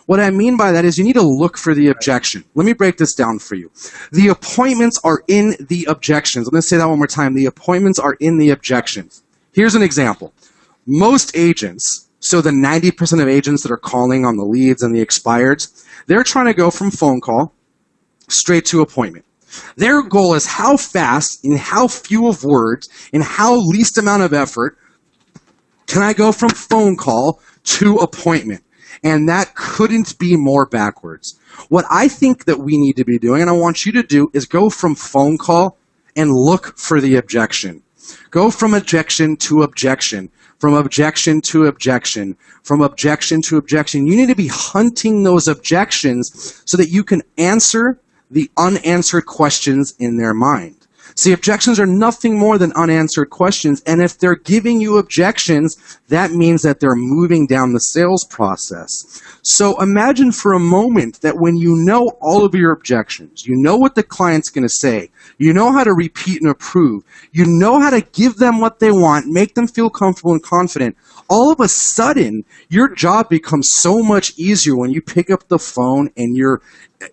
What I mean by that is, you need to look for the objection. Let me break this down for you. The appointments are in the objections. I'm going to say that one more time. The appointments are in the objections. Here's an example. Most agents, so the 90% of agents that are calling on the leads and the expireds, they're trying to go from phone call straight to appointment. Their goal is how fast, in how few of words, in how least amount of effort can I go from phone call to appointment. And that couldn't be more backwards. What I think that we need to be doing, and I want you to do, is go from phone call and look for the objection. Go from objection to objection, from objection to objection, from objection to objection. You need to be hunting those objections so that you can answer the unanswered questions in their mind. See, objections are nothing more than unanswered questions, and if they're giving you objections, that means that they're moving down the sales process. So imagine for a moment that when you know all of your objections, you know what the client's going to say, you know how to repeat and approve, you know how to give them what they want, make them feel comfortable and confident, all of a sudden, your job becomes so much easier when you pick up the phone and you're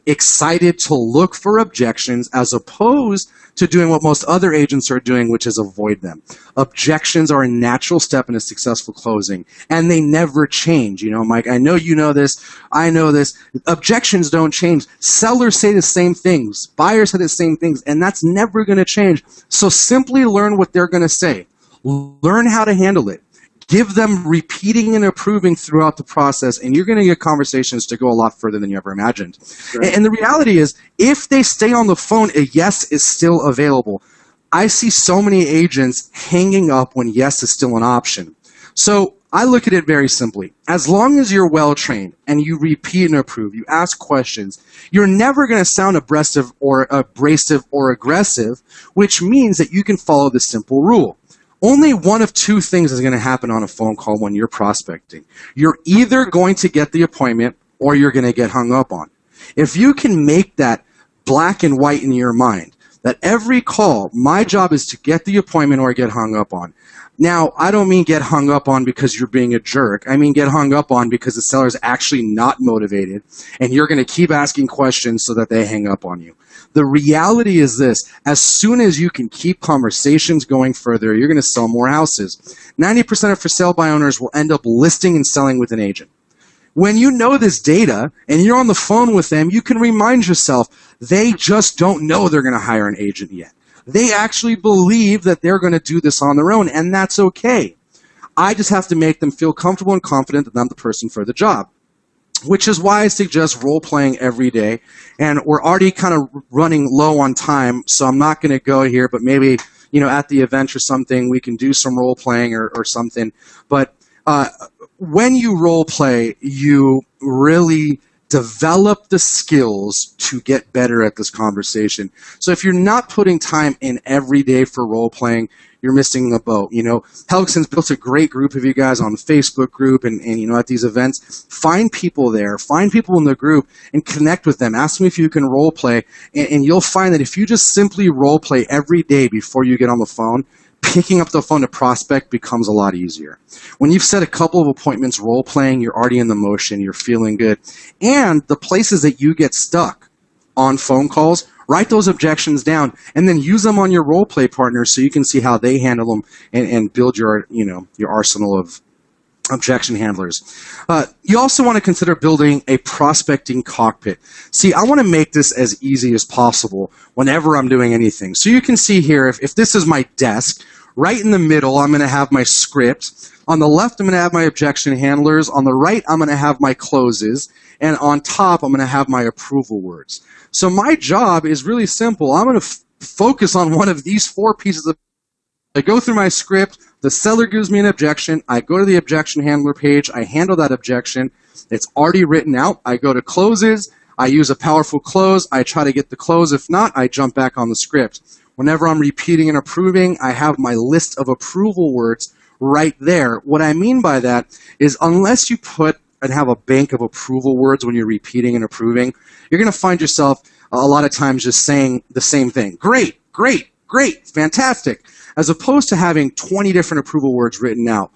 excited to look for objections, as opposed to doing what most other agents are doing, which is avoid them. Objections are a natural step in a successful closing, and they never change. Mike, I know you know this. I know this. Objections don't change. Sellers say the same things. Buyers say the same things, and that's never going to change. So simply learn what they're going to say. Learn how to handle it. Give them repeating and approving throughout the process, and you're going to get conversations to go a lot further than you ever imagined. Right. And the reality is, if they stay on the phone, a yes is still available. I see so many agents hanging up when yes is still an option. So I look at it very simply. As long as you're well-trained and you repeat and approve, you ask questions, you're never going to sound abrasive or aggressive, which means that you can follow the simple rule. Only one of two things is going to happen on a phone call when you're prospecting. You're either going to get the appointment or you're going to get hung up on. If you can make that black and white in your mind, that every call, my job is to get the appointment or get hung up on. Now, I don't mean get hung up on because you're being a jerk. I mean get hung up on because the seller is actually not motivated, and you're going to keep asking questions so that they hang up on you. The reality is this: as soon as you can keep conversations going further, you're going to sell more houses. 90% of for sale by owners will end up listing and selling with an agent. When you know this data and you're on the phone with them, you can remind yourself, they just don't know they're going to hire an agent yet. They actually believe that they're going to do this on their own, and that's okay. I just have to make them feel comfortable and confident that I'm the person for the job, which is why I suggest role-playing every day. And we're already kind of running low on time, so I'm not going to go here, but maybe, at the event or something, we can do some role-playing or something. But when you role-play, you really develop the skills to get better at this conversation. So if you're not putting time in every day for role-playing, you're missing the boat. Hellickson's built a great group of you guys on the Facebook group and at these events. Find people there. Find people in the group and connect with them. Ask them if you can role play. And you'll find that if you just simply role play every day before you get on the phone, picking up the phone to prospect becomes a lot easier. When you've set a couple of appointments role playing, you're already in the motion. You're feeling good. And the places that you get stuck on phone calls, write those objections down and then use them on your role play partners so you can see how they handle them and build your arsenal of objection handlers. You also want to consider building a prospecting cockpit. See, I want to make this as easy as possible whenever I'm doing anything. So you can see here, if this is my desk, right in the middle, I'm going to have my script. On the left, I'm going to have my objection handlers. On the right, I'm going to have my closes. And on top, I'm going to have my approval words. So my job is really simple. I'm going to focus on one of these four pieces of. I go through my script. The seller gives me an objection. I go to the objection handler page. I handle that objection. It's already written out. I go to closes. I use a powerful close. I try to get the close. If not, I jump back on the script. Whenever I'm repeating and approving, I have my list of approval words right there. What I mean by that is unless you put and have a bank of approval words when you're repeating and approving, you're going to find yourself a lot of times just saying the same thing. Great, great, great, fantastic. As opposed to having 20 different approval words written out.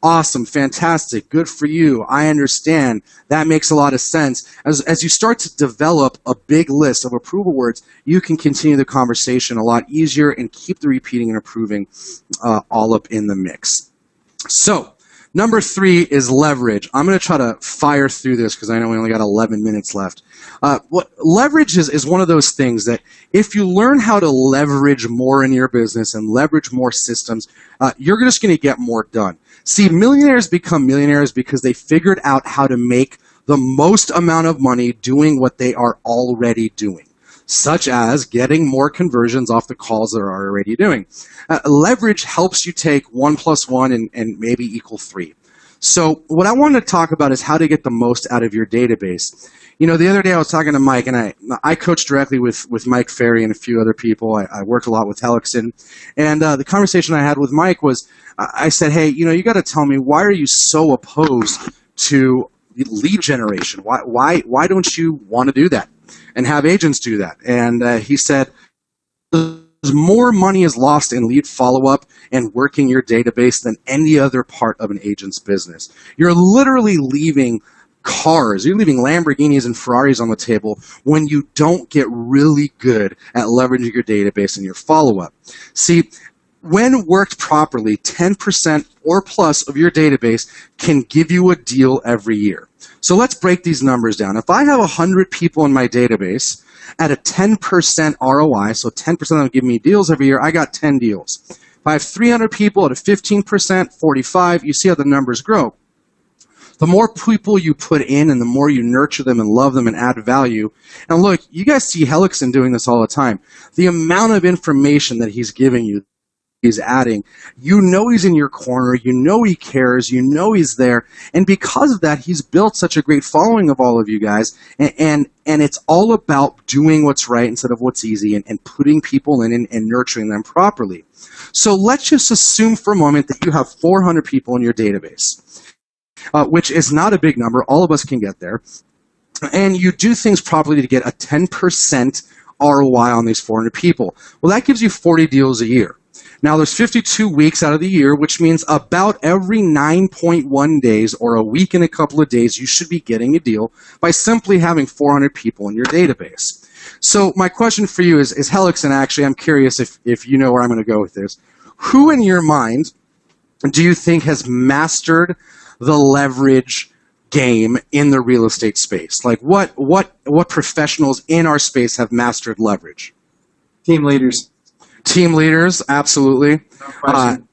Awesome, fantastic, good for you, I understand, that makes a lot of sense. As you start to develop a big list of approval words, you can continue the conversation a lot easier and keep the repeating and approving all up in the mix. So, number 3 is leverage. I'm going to try to fire through this because I know we only got 11 minutes left. Leverage is one of those things that if you learn how to leverage more in your business and leverage more systems, you're just going to get more done. See, millionaires become millionaires because they figured out how to make the most amount of money doing what they are already doing, such as getting more conversions off the calls they're already doing. Leverage helps you take 1 + 1 and maybe equal 3. So what I wanted to talk about is how to get the most out of your database. The other day I was talking to Mike, and I coach directly with Mike Ferry and a few other people. I work a lot with Hellickson. And the conversation I had with Mike was, I said, hey, you got to tell me, why are you so opposed to lead generation? Why don't you want to do that and have agents do that? And he said, more money is lost in lead follow-up and working your database than any other part of an agent's business. You're literally leaving cars, you're leaving Lamborghinis and Ferraris on the table when you don't get really good at leveraging your database and your follow-up. See, when worked properly, 10% or plus of your database can give you a deal every year. So let's break these numbers down. If I have 100 people in my database at a 10% ROI, so 10% of them give me deals every year, I got 10 deals. If I have 300 people at a 15%, 45, you see how the numbers grow. The more people you put in and the more you nurture them and love them and add value. And look, you guys see Hellickson doing this all the time. The amount of information that he's giving you, he's adding, he's in your corner, he cares, he's there. And because of that, he's built such a great following of all of you guys. And it's all about doing what's right instead of what's easy and putting people in and nurturing them properly. So let's just assume for a moment that you have 400 people in your database. Which is not a big number. All of us can get there. And you do things properly to get a 10% ROI on these 400 people. Well, that gives you 40 deals a year. Now, there's 52 weeks out of the year, which means about every 9.1 days or a week and a couple of days, you should be getting a deal by simply having 400 people in your database. So my question for you is Hellickson, actually, I'm curious if you know where I'm going to go with this. Who in your mind do you think has mastered the leverage game in the real estate space? Like what professionals in our space have mastered leverage? Team leaders. Team leaders, absolutely. No question.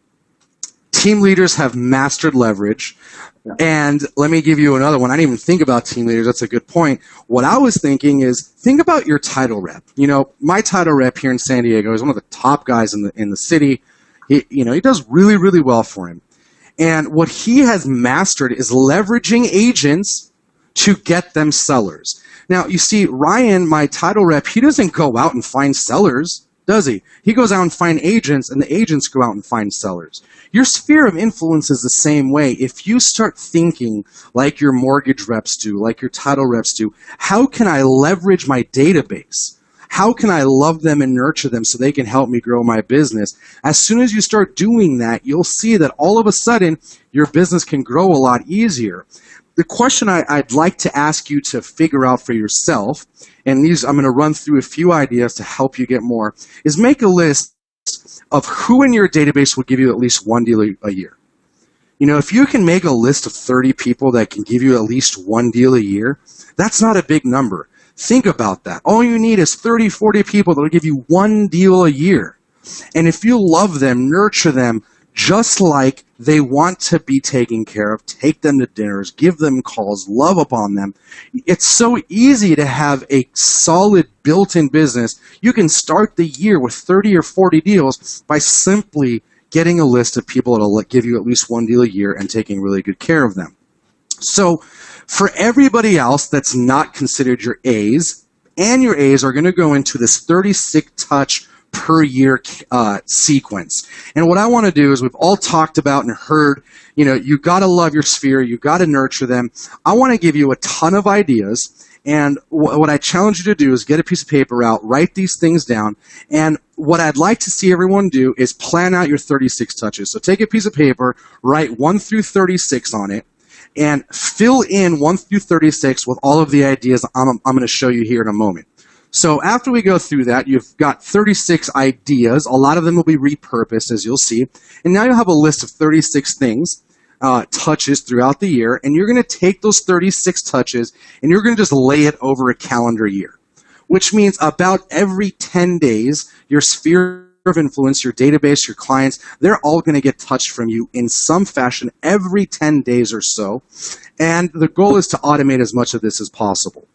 Team leaders have mastered leverage. Yeah. And let me give you another one. I didn't even think about team leaders. That's a good point. What I was thinking is, think about your title rep. My title rep here in San Diego is one of the top guys in the city. He does really, really well for him. And what he has mastered is leveraging agents to get them sellers. Now, you see, Ryan, my title rep, he doesn't go out and find sellers, does he? He goes out and find agents, and the agents go out and find sellers. Your sphere of influence is the same way. If you start thinking like your mortgage reps do, like your title reps do, how can I leverage my database? How can I love them and nurture them so they can help me grow my business? As soon as you start doing that, you'll see that all of a sudden your business can grow a lot easier. The question I'd like to ask you to figure out for yourself, and these I'm going to run through a few ideas to help you get more, is make a list of who in your database will give you at least one deal a year. If you can make a list of 30 people that can give you at least one deal a year, that's not a big number. Think about that. All you need is 30, 40 people that will give you one deal a year. And if you love them, nurture them, just like they want to be taken care of, take them to dinners, give them calls, love upon them. It's so easy to have a solid built-in business. You can start the year with 30 or 40 deals by simply getting a list of people that will give you at least one deal a year and taking really good care of them. So for everybody else that's not considered your A's, and your A's are going to go into this 36 touch per year sequence. And what I want to do is, we've all talked about and heard, you got to love your sphere, you got to nurture them. I want to give you a ton of ideas. And what I challenge you to do is get a piece of paper out, write these things down. And what I'd like to see everyone do is plan out your 36 touches. So take a piece of paper, write 1 through 36 on it, and fill in 1 through 36 with all of the ideas I'm going to show you here in a moment. So after we go through that, you've got 36 ideas. A lot of them will be repurposed, as you'll see. And now you'll have a list of 36 things, touches throughout the year. And you're going to take those 36 touches and you're going to just lay it over a calendar year, which means about every 10 days, your sphere of influence, your database, your clients, they're all going to get touched from you in some fashion every 10 days or so. And the goal is to automate as much of this as possible.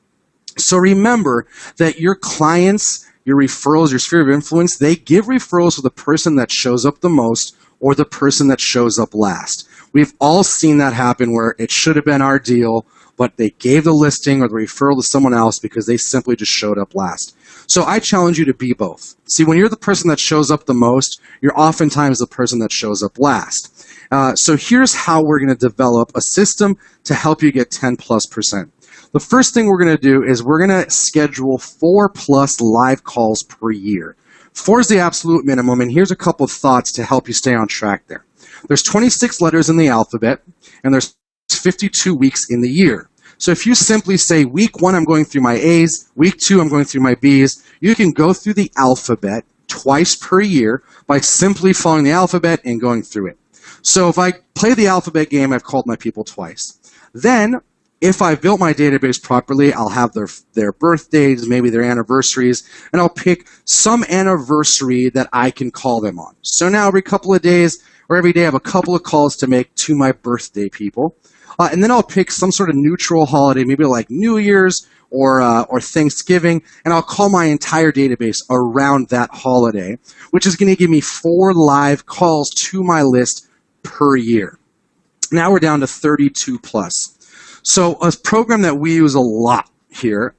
So remember that your clients, your referrals, your sphere of influence, they give referrals to the person that shows up the most or the person that shows up last. We've all seen that happen where it should have been our deal, but they gave the listing or the referral to someone else because they simply just showed up last. So I challenge you to be both. See, when you're the person that shows up the most, you're oftentimes the person that shows up last. So here's how we're going to develop a system to help you get 10+%. The first thing we're going to do is we're going to schedule 4+ live calls per year. 4 is the absolute minimum, and here's a couple of thoughts to help you stay on track there. There's 26 letters in the alphabet, and there's 52 weeks in the year. So if you simply say, week 1, I'm going through my A's, week 2, I'm going through my B's, you can go through the alphabet twice per year by simply following the alphabet and going through it. So if I play the alphabet game, I've called my people twice. Then, if I've built my database properly, I'll have their birthdays, maybe their anniversaries, and I'll pick some anniversary that I can call them on. So now every couple of days or every day I have a couple of calls to make to my birthday people. And then I'll pick some sort of neutral holiday, maybe like New Year's or Thanksgiving, and I'll call my entire database around that holiday, which is going to give me 4 live calls to my list per year. Now we're down to 32+. So a program that we use a lot here,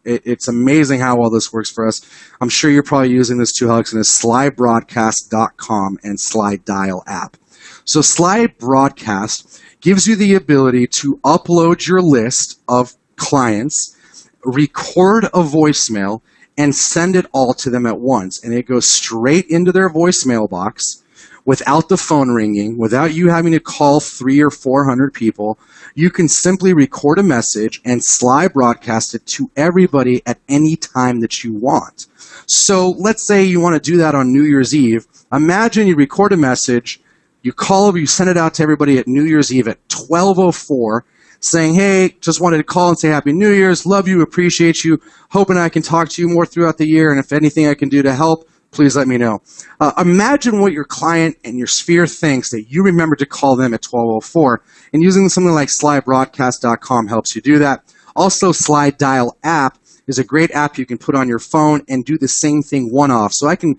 it's amazing how well this works for us. I'm sure you're probably using this too, Hellickson, is slybroadcast.com and Slide Dial app. So Slide Broadcast gives you the ability to upload your list of clients, record a voicemail, and send it all to them at once. And it goes straight into their voicemail box without the phone ringing, without you having to call 300 or 400 people. You can simply record a message and Slide Broadcast it to everybody at any time that you want. So let's say you want to do that on New Year's Eve. Imagine you record a message, you send it out to everybody at New Year's Eve at 12:04. saying, hey, just wanted to call and say Happy New Year's, love you, appreciate you, hoping I can talk to you more throughout the year, and if anything I can do to help, please let me know. Imagine what your client and your sphere thinks that you remember to call them at 12:04, and using something like slidebroadcast.com helps you do that. Also, Slide Dial app is a great app you can put on your phone and do the same thing one-off. So I can,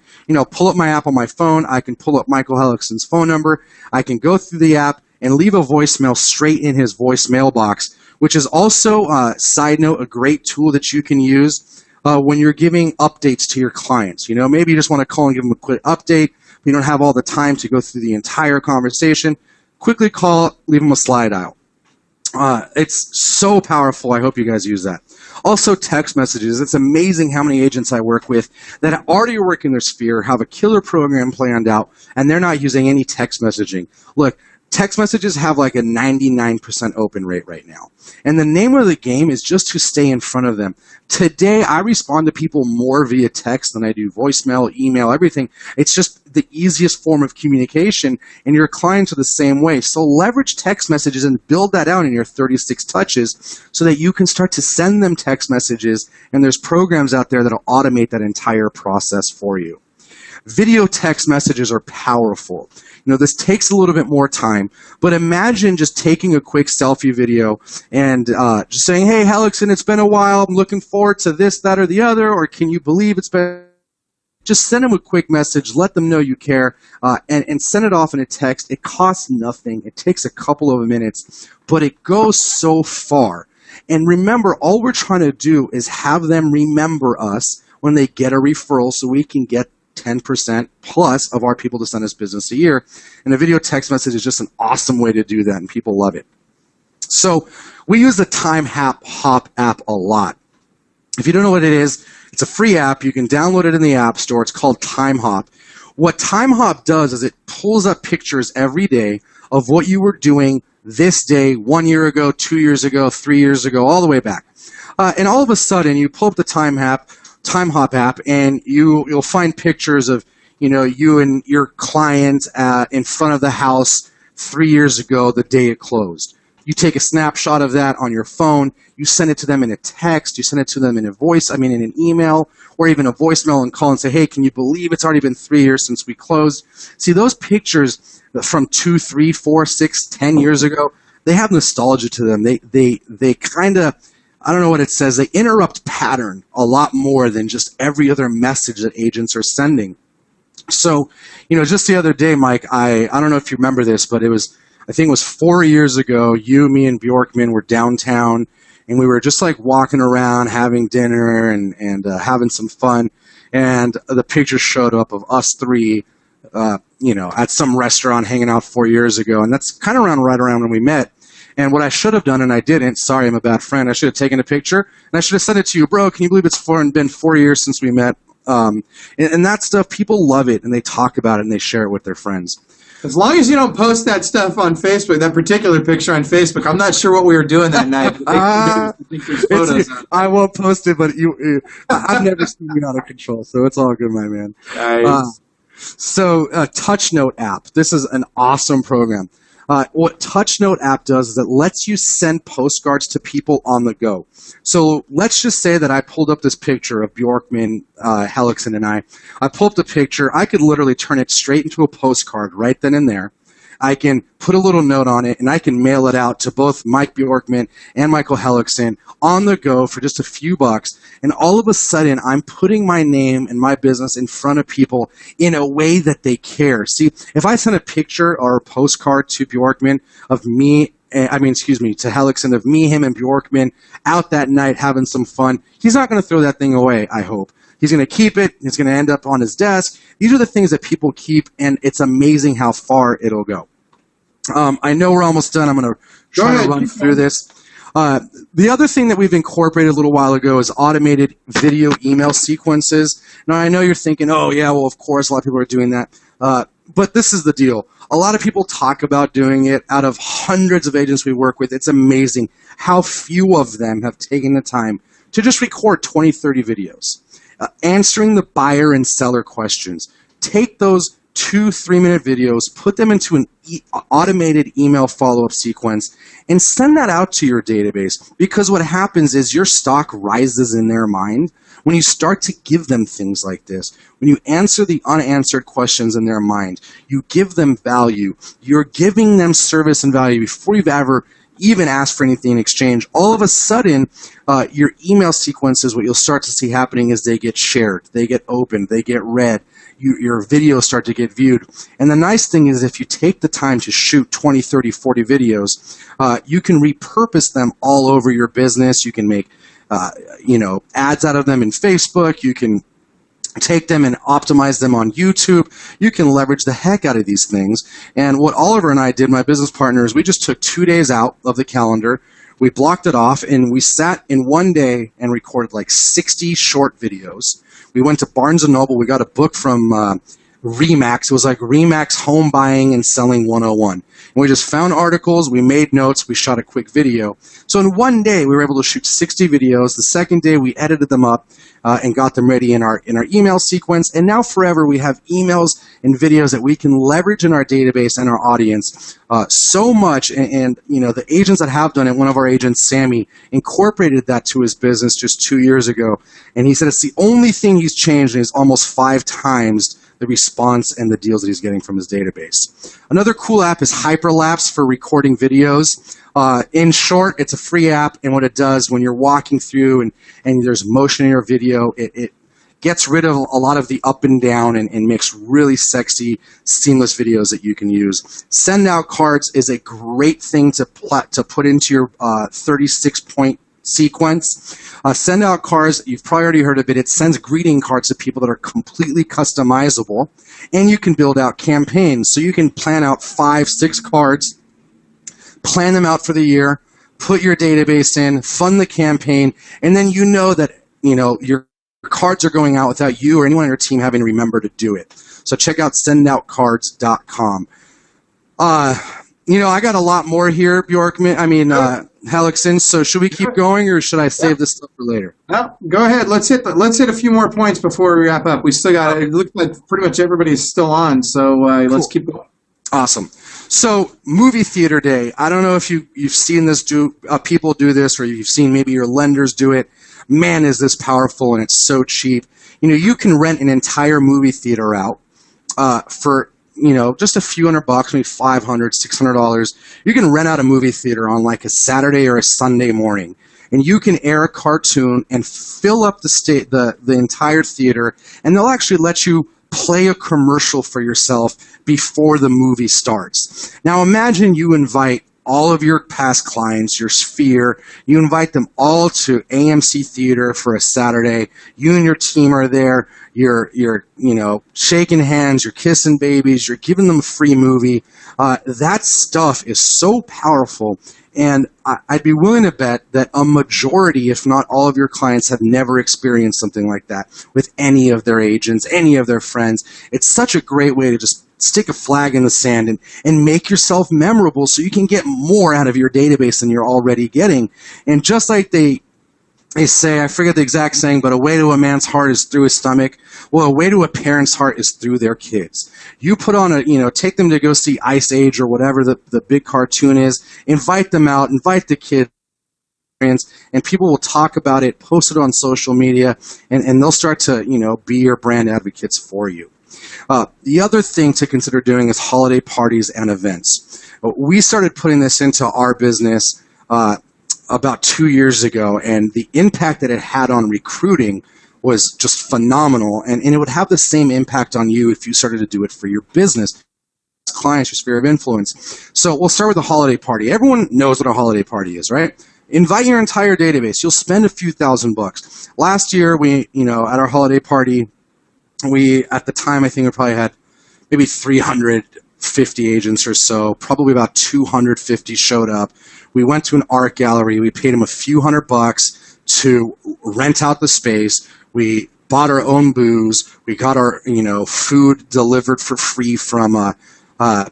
pull up my app on my phone. I can pull up Michael Hellickson's phone number. I can go through the app and leave a voicemail straight in his voicemail box, which is also, side note, a great tool that you can use when you're giving updates to your clients. Maybe you just want to call and give them a quick update. You don't have all the time to go through the entire conversation. Quickly call, leave them a slide dial. It's so powerful. I hope you guys use that. Also, text messages. It's amazing how many agents I work with that already work in their sphere, have a killer program planned out, and they're not using any text messaging. Look, text messages have like a 99% open rate right now. And the name of the game is just to stay in front of them. Today, I respond to people more via text than I do voicemail, email, everything. It's just the easiest form of communication, and your clients are the same way. So leverage text messages and build that out in your 36 touches so that you can start to send them text messages, and there's programs out there that will automate that entire process for you. Video text messages are powerful. This takes a little bit more time, but imagine just taking a quick selfie video and just saying, hey, Hellickson, it's been a while. I'm looking forward to this, that, or the other, or can you believe it's been... Just send them a quick message, let them know you care, and send it off in a text. It costs nothing. It takes a couple of minutes, but it goes so far. And remember, all we're trying to do is have them remember us when they get a referral so we can get 10% plus of our people to send us business a year. And a video text message is just an awesome way to do that, and people love it. So we use the Time Hop app a lot. If you don't know what it is, it's a free app. You can download it in the App Store. It's called Time Hop. What Time Hop does is it pulls up pictures every day of what you were doing this day, 1 year ago, 2 years ago, 3 years ago, all the way back. And all of a sudden, you pull up the Time Hop app, and you'll find pictures of you and your client in front of the house 3 years ago, the day it closed. You take a snapshot of that on your phone. You send it to them in a text. You send it to them in in an email, or even a voicemail, and call and say, hey, can you believe it's already been 3 years since we closed? See, those pictures from 2, 3, 4, 6, 10 years ago, they have nostalgia to them. They kind of, I don't know what it says, they interrupt pattern a lot more than just every other message that agents are sending. So, just the other day, Mike, I don't know if you remember this, but I think it was 4 years ago, me and Bjorkman were downtown, and we were just like walking around, having dinner and having some fun. And the picture showed up of us three, at some restaurant hanging out 4 years ago. And that's kind of right around when we met. And what I should have done, and I didn't, sorry, I'm a bad friend, I should have taken a picture, and I should have sent it to you. Bro, can you believe it's been 4 years since we met? And that stuff, people love it, and they talk about it, and they share it with their friends. As long as you don't post that stuff on Facebook, that particular picture on Facebook, I'm not sure what we were doing that night. I won't post it, but I've never seen you out of control, so it's all good, my man. Nice. TouchNote app. This is an awesome program. What TouchNote app does is it lets you send postcards to people on the go. So let's just say that I pulled up this picture of Bjorkman, Hellickson, and I. I pulled up the picture. I could literally turn it straight into a postcard right then and there. I can put a little note on it, and I can mail it out to both Mike Bjorkman and Michael Hellickson on the go for just a few bucks. And all of a sudden, I'm putting my name and my business in front of people in a way that they care. See, if I send a picture or a postcard to Bjorkman of me, to Hellickson, of me, him, and Bjorkman out that night having some fun, he's not going to throw that thing away, I hope. He's going to keep it. It's going to end up on his desk. These are the things that people keep, and it's amazing how far it'll go. I know we're almost done. I'm going to try to run through this. The other thing that we've incorporated a little while ago is automated video email sequences. Now, I know you're thinking, oh, yeah, well, of course, a lot of people are doing that. But this is the deal. A lot of people talk about doing it. Out of hundreds of agents we work with, it's amazing how few of them have taken the time to just record 20, 30 videos. Answering the buyer and seller questions. Take those 2-3 minute videos, put them into an automated email follow-up sequence, and send that out to your database. Because what happens is your stock rises in their mind when you start to give them things like this. When you answer the unanswered questions in their mind, you give them value. You're giving them service and value before you've ever even asked for anything in exchange. All of a sudden, your email sequences, what you'll start to see happening is they get shared, they get opened, they get read. Your videos start to get viewed. And the nice thing is if you take the time to shoot 20, 30, 40 videos, you can repurpose them all over your business. You can make ads out of them in Facebook. You can take them and optimize them on YouTube. You can leverage the heck out of these things. And what Oliver and I did, my business partner, is we just took 2 days out of the calendar. We blocked it off, and we sat in one day and recorded like 60 short videos. We went to Barnes & Noble. We got a book from Remax. It was like Remax Home Buying and Selling 101. And we just found articles, we made notes, we shot a quick video. So in one day, we were able to shoot 60 videos. The second day, we edited them up and got them ready in our email sequence. And now forever, we have emails and videos that we can leverage in our database and our audience so much. And the agents that have done it, one of our agents, Sammy, incorporated that to his business just 2 years ago. And he said it's the only thing he's changed, and it's almost 5 times the response and the deals that he's getting from his database. Another cool app is Hyperlapse for recording videos. In short, it's a free app, and what it does when you're walking through and there's motion in your video, it gets rid of a lot of the up and down and makes really sexy, seamless videos that you can use. Send out cards is a great thing to put into your 36-point sequence. Send out cards, you've probably already heard of it. It sends greeting cards to people that are completely customizable, and you can build out campaigns. So you can plan out 5-6 cards, plan them out for the year, put your database in, fund the campaign, and then you know that your cards are going out without you or anyone on your team having to remember to do it. So check out sendoutcards.com. I got a lot more here, Hellickson. So should we keep going, or should I save this stuff for later? No, go ahead. Let's hit a few more points before we wrap up. We still got it. Looks like pretty much everybody's still on, so let's keep going. Awesome. So movie theater day. I don't know if you've seen this people do this, or you've seen maybe your lenders do it. Man, is this powerful, and it's so cheap. You can rent an entire movie theater out for just a few $100, maybe $500, $600. You can rent out a movie theater on like a Saturday or a Sunday morning, and you can air a cartoon and fill up the entire theater, and they'll actually let you play a commercial for yourself before the movie starts. Now imagine you invite all of your past clients, your sphere, you invite them all to AMC Theater for a Saturday. You and your team are there. You're shaking hands, you're kissing babies, you're giving them a free movie. That stuff is so powerful. And I'd be willing to bet that a majority, if not all of your clients, have never experienced something like that with any of their agents, any of their friends. It's such a great way to just stick a flag in the sand and make yourself memorable so you can get more out of your database than you're already getting. And just like they say, I forget the exact saying, but a way to a man's heart is through his stomach. Well, a way to a parent's heart is through their kids. You put on take them to go see Ice Age or whatever the big cartoon is, invite them out, invite the kids, and people will talk about it, post it on social media, and they'll start to, be your brand advocates for you. The other thing to consider doing is holiday parties and events. We started putting this into our business about 2 years ago, and the impact that it had on recruiting was just phenomenal, and it would have the same impact on you if you started to do it for your business, clients, your sphere of influence. So we'll start with a holiday party. Everyone knows what a holiday party is, right? Invite your entire database. You'll spend a few $1,000s. Last year, we, at our holiday party, at the time, I think we probably had maybe 350 agents or so. Probably about 250 showed up. We went to an art gallery. We paid them a few $100 to rent out the space. We bought our own booze. We got our, food delivered for free from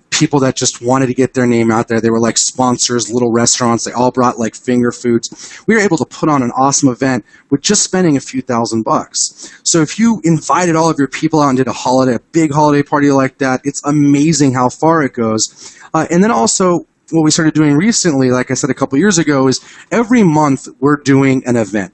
people that just wanted to get their name out there. They were like sponsors, little restaurants. They all brought like finger foods. We were able to put on an awesome event with just spending a few $1,000s. So if you invited all of your people out and did a big holiday party like that, it's amazing how far it goes. And then also, what we started doing recently, like I said a couple years ago, is every month we're doing an event.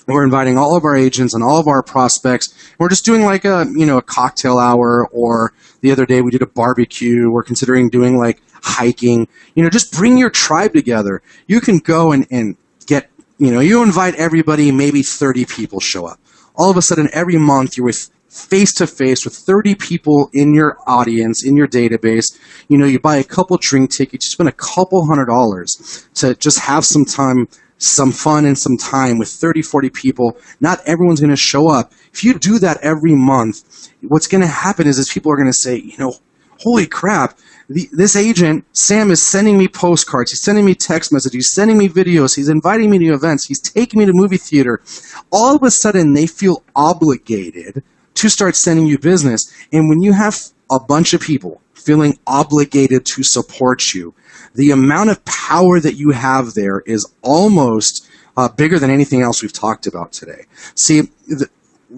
We're inviting all of our agents and all of our prospects. We're just doing like a cocktail hour, or the other day we did a barbecue. We're considering doing like hiking. Just bring your tribe together. You can go and get, you invite everybody, maybe 30 people show up. All of a sudden, every month you're with face-to-face with 30 people in your audience, in your database. You buy a couple drink tickets, you spend a couple $100s to just have some time, some fun and some time with 30, 40 people. Not everyone's going to show up. If you do that every month, what's going to happen is people are going to say, holy crap, this agent, Sam, is sending me postcards. He's sending me text messages. He's sending me videos. He's inviting me to events. He's taking me to movie theater. All of a sudden, they feel obligated to start sending you business. And when you have a bunch of people feeling obligated to support you, the amount of power that you have there is almost bigger than anything else we've talked about today. See,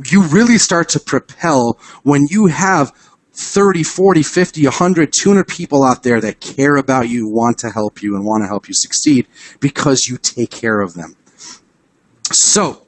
you really start to propel when you have 30, 40, 50, 100, 200 people out there that care about you, want to help you, and want to help you succeed because you take care of them. So,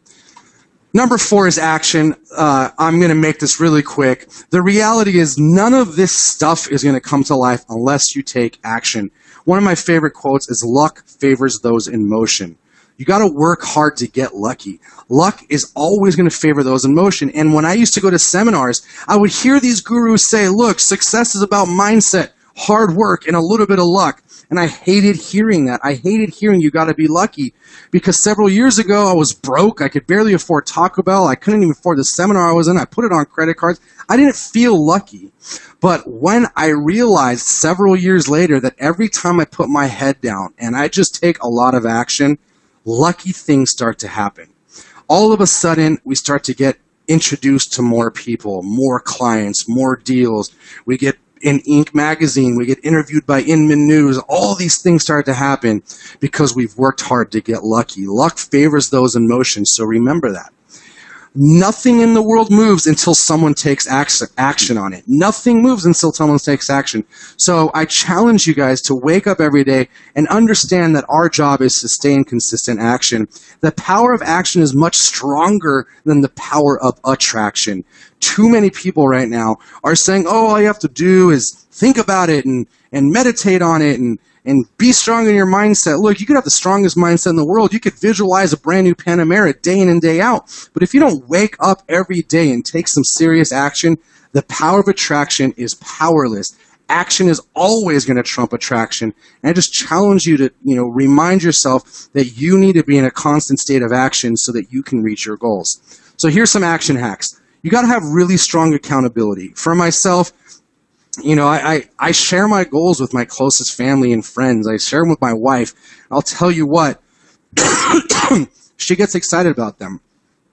number 4 is action. I'm going to make this really quick. The reality is none of this stuff is going to come to life unless you take action. One of my favorite quotes is, luck favors those in motion. You got to work hard to get lucky. Luck is always going to favor those in motion. And when I used to go to seminars, I would hear these gurus say, look, success is about mindset, hard work, and a little bit of luck. And I hated hearing that. I hated hearing you got to be lucky, because several years ago I was broke. I could barely afford Taco Bell. I couldn't even afford the seminar I was in. I put it on credit cards. I didn't feel lucky. But when I realized several years later that every time I put my head down and I just take a lot of action, lucky things start to happen. All of a sudden, we start to get introduced to more people, more clients, more deals. We get in Inc. magazine, we get interviewed by Inman News. All these things start to happen because we've worked hard to get lucky. Luck favors those in motion, so remember that. Nothing in the world moves until someone takes action on it. Nothing moves until someone takes action. So I challenge you guys to wake up every day and understand that our job is to stay in consistent action. The power of action is much stronger than the power of attraction. Too many people right now are saying, oh, all you have to do is think about it and meditate on it and be strong in your mindset. Look, you could have the strongest mindset in the world. You could visualize a brand new Panamera day in and day out. But if you don't wake up every day and take some serious action, the power of attraction is powerless. Action is always going to trump attraction. And I just challenge you to, remind yourself that you need to be in a constant state of action so that you can reach your goals. So here's some action hacks. You got to have really strong accountability. For myself, I share my goals with my closest family and friends. I share them with my wife. I'll tell you what, she gets excited about them.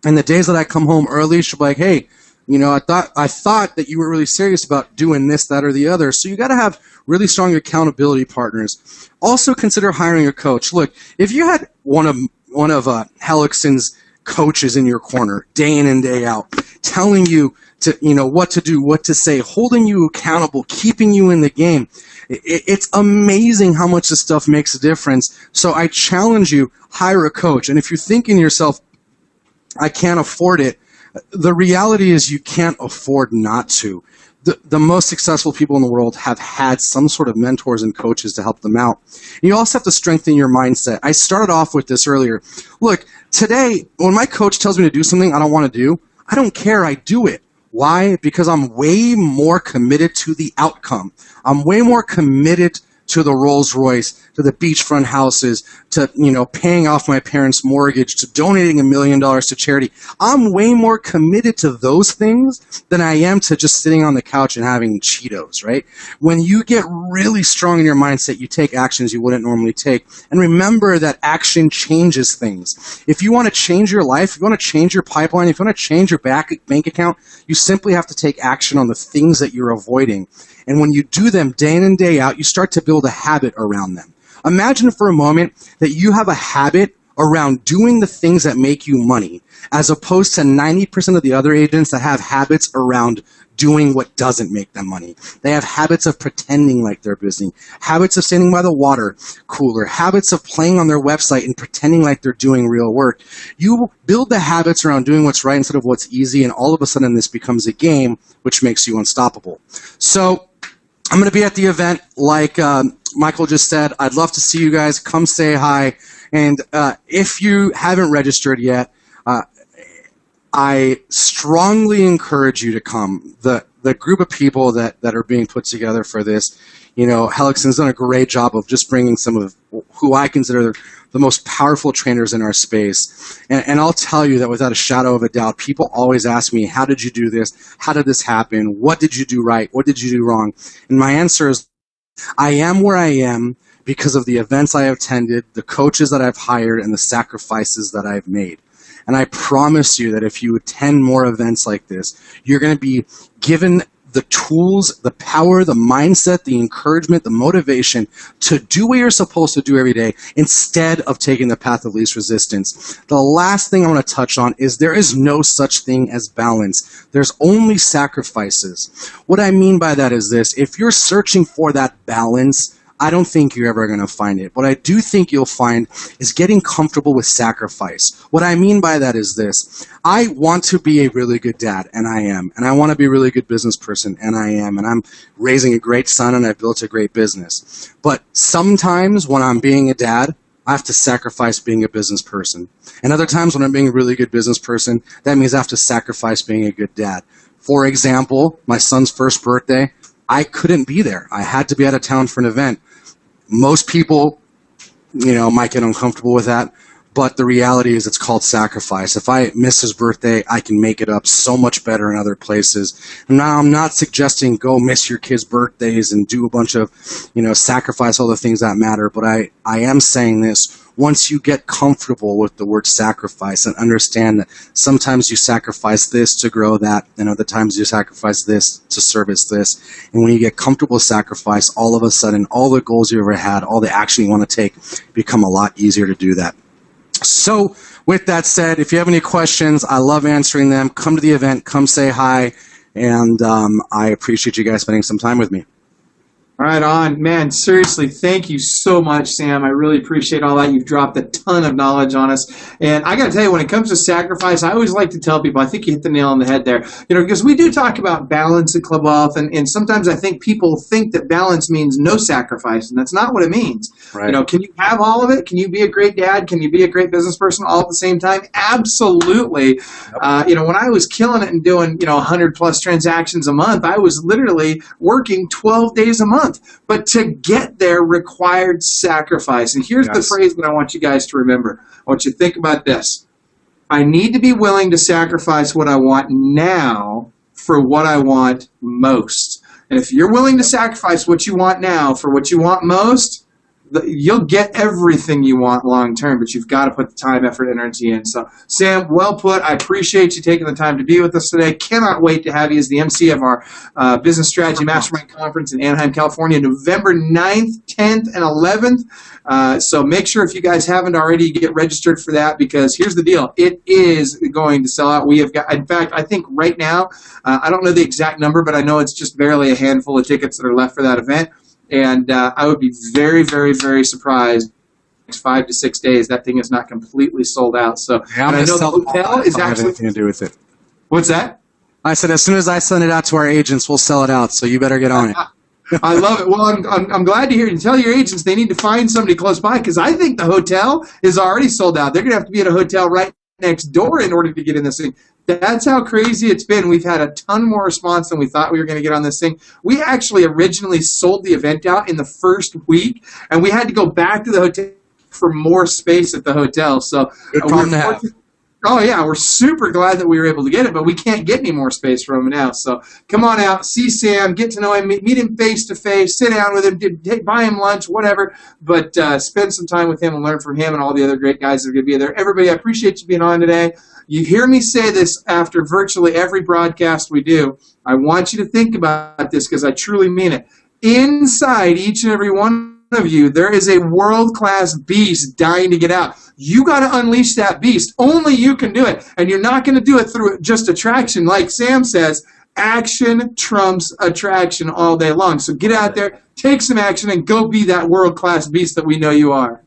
And the days that I come home early, she'll be like, hey, I thought that you were really serious about doing this, that, or the other. So you got to have really strong accountability partners. Also consider hiring a coach. Look, if you had one of Hellickson's coaches in your corner day in and day out, telling you to, what to do, what to say, holding you accountable, keeping you in the game. It's amazing how much this stuff makes a difference. So I challenge you, hire a coach. And if you're thinking to yourself, I can't afford it, the reality is you can't afford not to. The most successful people in the world have had some sort of mentors and coaches to help them out. And you also have to strengthen your mindset. I started off with this earlier. Look, today, when my coach tells me to do something I don't want to do, I don't care, I do it. Why? Because I'm way more committed to the outcome. I'm way more committed to the Rolls Royce, to the beachfront houses, to, paying off my parents' mortgage, to donating $1 million to charity. I'm way more committed to those things than I am to just sitting on the couch and having Cheetos, right? When you get really strong in your mindset, you take actions you wouldn't normally take. And remember that action changes things. If you want to change your life, if you want to change your pipeline, if you want to change your bank account, you simply have to take action on the things that you're avoiding. And when you do them day in and day out, you start to build a habit around them. Imagine for a moment that you have a habit around doing the things that make you money, as opposed to 90% of the other agents that have habits around doing what doesn't make them money. They have habits of pretending like they're busy, habits of standing by the water cooler, habits of playing on their website and pretending like they're doing real work. You build the habits around doing what's right instead of what's easy, and all of a sudden this becomes a game, which makes you unstoppable. So I'm going to be at the event like Michael just said. I'd love to see you guys. Come say hi. And if you haven't registered yet, I strongly encourage you to come. The group of people that are being put together for this, Hellickson's done a great job of just bringing some of who I consider the most powerful trainers in our space. And I'll tell you that without a shadow of a doubt, people always ask me, how did you do this? How did this happen? What did you do right? What did you do wrong? And my answer is, I am where I am because of the events I have attended, the coaches that I've hired, and the sacrifices that I've made. And I promise you that if you attend more events like this, you're going to be given the tools, the power, the mindset, the encouragement, the motivation to do what you're supposed to do every day instead of taking the path of least resistance. The last thing I want to touch on is there is no such thing as balance. There's only sacrifices. What I mean by that is this: if you're searching for that balance, I don't think you're ever going to find it. What I do think you'll find is getting comfortable with sacrifice. What I mean by that is this: I want to be a really good dad, and I am. And I want to be a really good business person, and I am. And I'm raising a great son, and I've built a great business. But sometimes when I'm being a dad, I have to sacrifice being a business person. And other times when I'm being a really good business person, that means I have to sacrifice being a good dad. For example, my son's first birthday, I couldn't be there. I had to be out of town for an event. Most people, might get uncomfortable with that, but the reality is it's called sacrifice. If I miss his birthday, I can make it up so much better in other places. And now I'm not suggesting go miss your kids' birthdays and do a bunch of, sacrifice all the things that matter, but I am saying this. Once you get comfortable with the word sacrifice and understand that sometimes you sacrifice this to grow that, and other times you sacrifice this to service this. And when you get comfortable with sacrifice, all of a sudden, all the goals you ever had, all the action you want to take become a lot easier to do that. So with that said, if you have any questions, I love answering them. Come to the event, come say hi, and I appreciate you guys spending some time with me. Right on. Man, seriously, thank you so much, Sam. I really appreciate all that. You've dropped a ton of knowledge on us. And I got to tell you, when it comes to sacrifice, I always like to tell people, I think you hit the nail on the head there, because we do talk about balance at Club Wealth, and sometimes I think people think that balance means no sacrifice, and that's not what it means. Right. Can you have all of it? Can you be a great dad? Can you be a great business person all at the same time? Absolutely. Yep. When I was killing it and doing, 100 plus transactions a month, I was literally working 12 days a month. But to get there required sacrifice. And here's the phrase that I want you guys to remember. I want you to think about this. I need to be willing to sacrifice what I want now for what I want most. And if you're willing to sacrifice what you want now for what you want most, you'll get everything you want long term, but you've got to put the time, effort, energy in. So, Sam, well put. I appreciate you taking the time to be with us today. Cannot wait to have you as the MC of our Business Strategy Mastermind Conference in Anaheim, California, November 9th, 10th, and 11th. So make sure, if you guys haven't already, get registered for that, because here's the deal. It is going to sell out. We have got, in fact, I think right now, I don't know the exact number, but I know it's just barely a handful of tickets that are left for that event. And I would be very, very, very surprised. Next 5 to 6 days, that thing is not completely sold out. So, yeah, and I know the hotel is actually. Anything to do with it. What's that? I said as soon as I send it out to our agents, we'll sell it out. So you better get on it. I love it. Well, I'm glad to hear it. And tell your agents they need to find somebody close by, because I think the hotel is already sold out. They're going to have to be at a hotel right next door in order to get in this thing. That's how crazy it's been. We've had a ton more response than we thought we were going to get on this thing. We actually originally sold the event out in the first week, and we had to go back to the hotel for more space at the hotel. So Oh yeah, we're super glad that we were able to get it, but we can't get any more space from him now. So come on out, see Sam, get to know him, meet him face to face, sit down with him, buy him lunch, whatever. But spend some time with him and learn from him and all the other great guys that are going to be there. Everybody, I appreciate you being on today. You hear me say this after virtually every broadcast we do. I want you to think about this because I truly mean it. Inside each and every one of you, there is a world-class beast dying to get out. You got to unleash that beast. Only you can do it. And you're not going to do it through just attraction. Like Sam says, action trumps attraction all day long. So get out there, take some action, and go be that world-class beast that we know you are.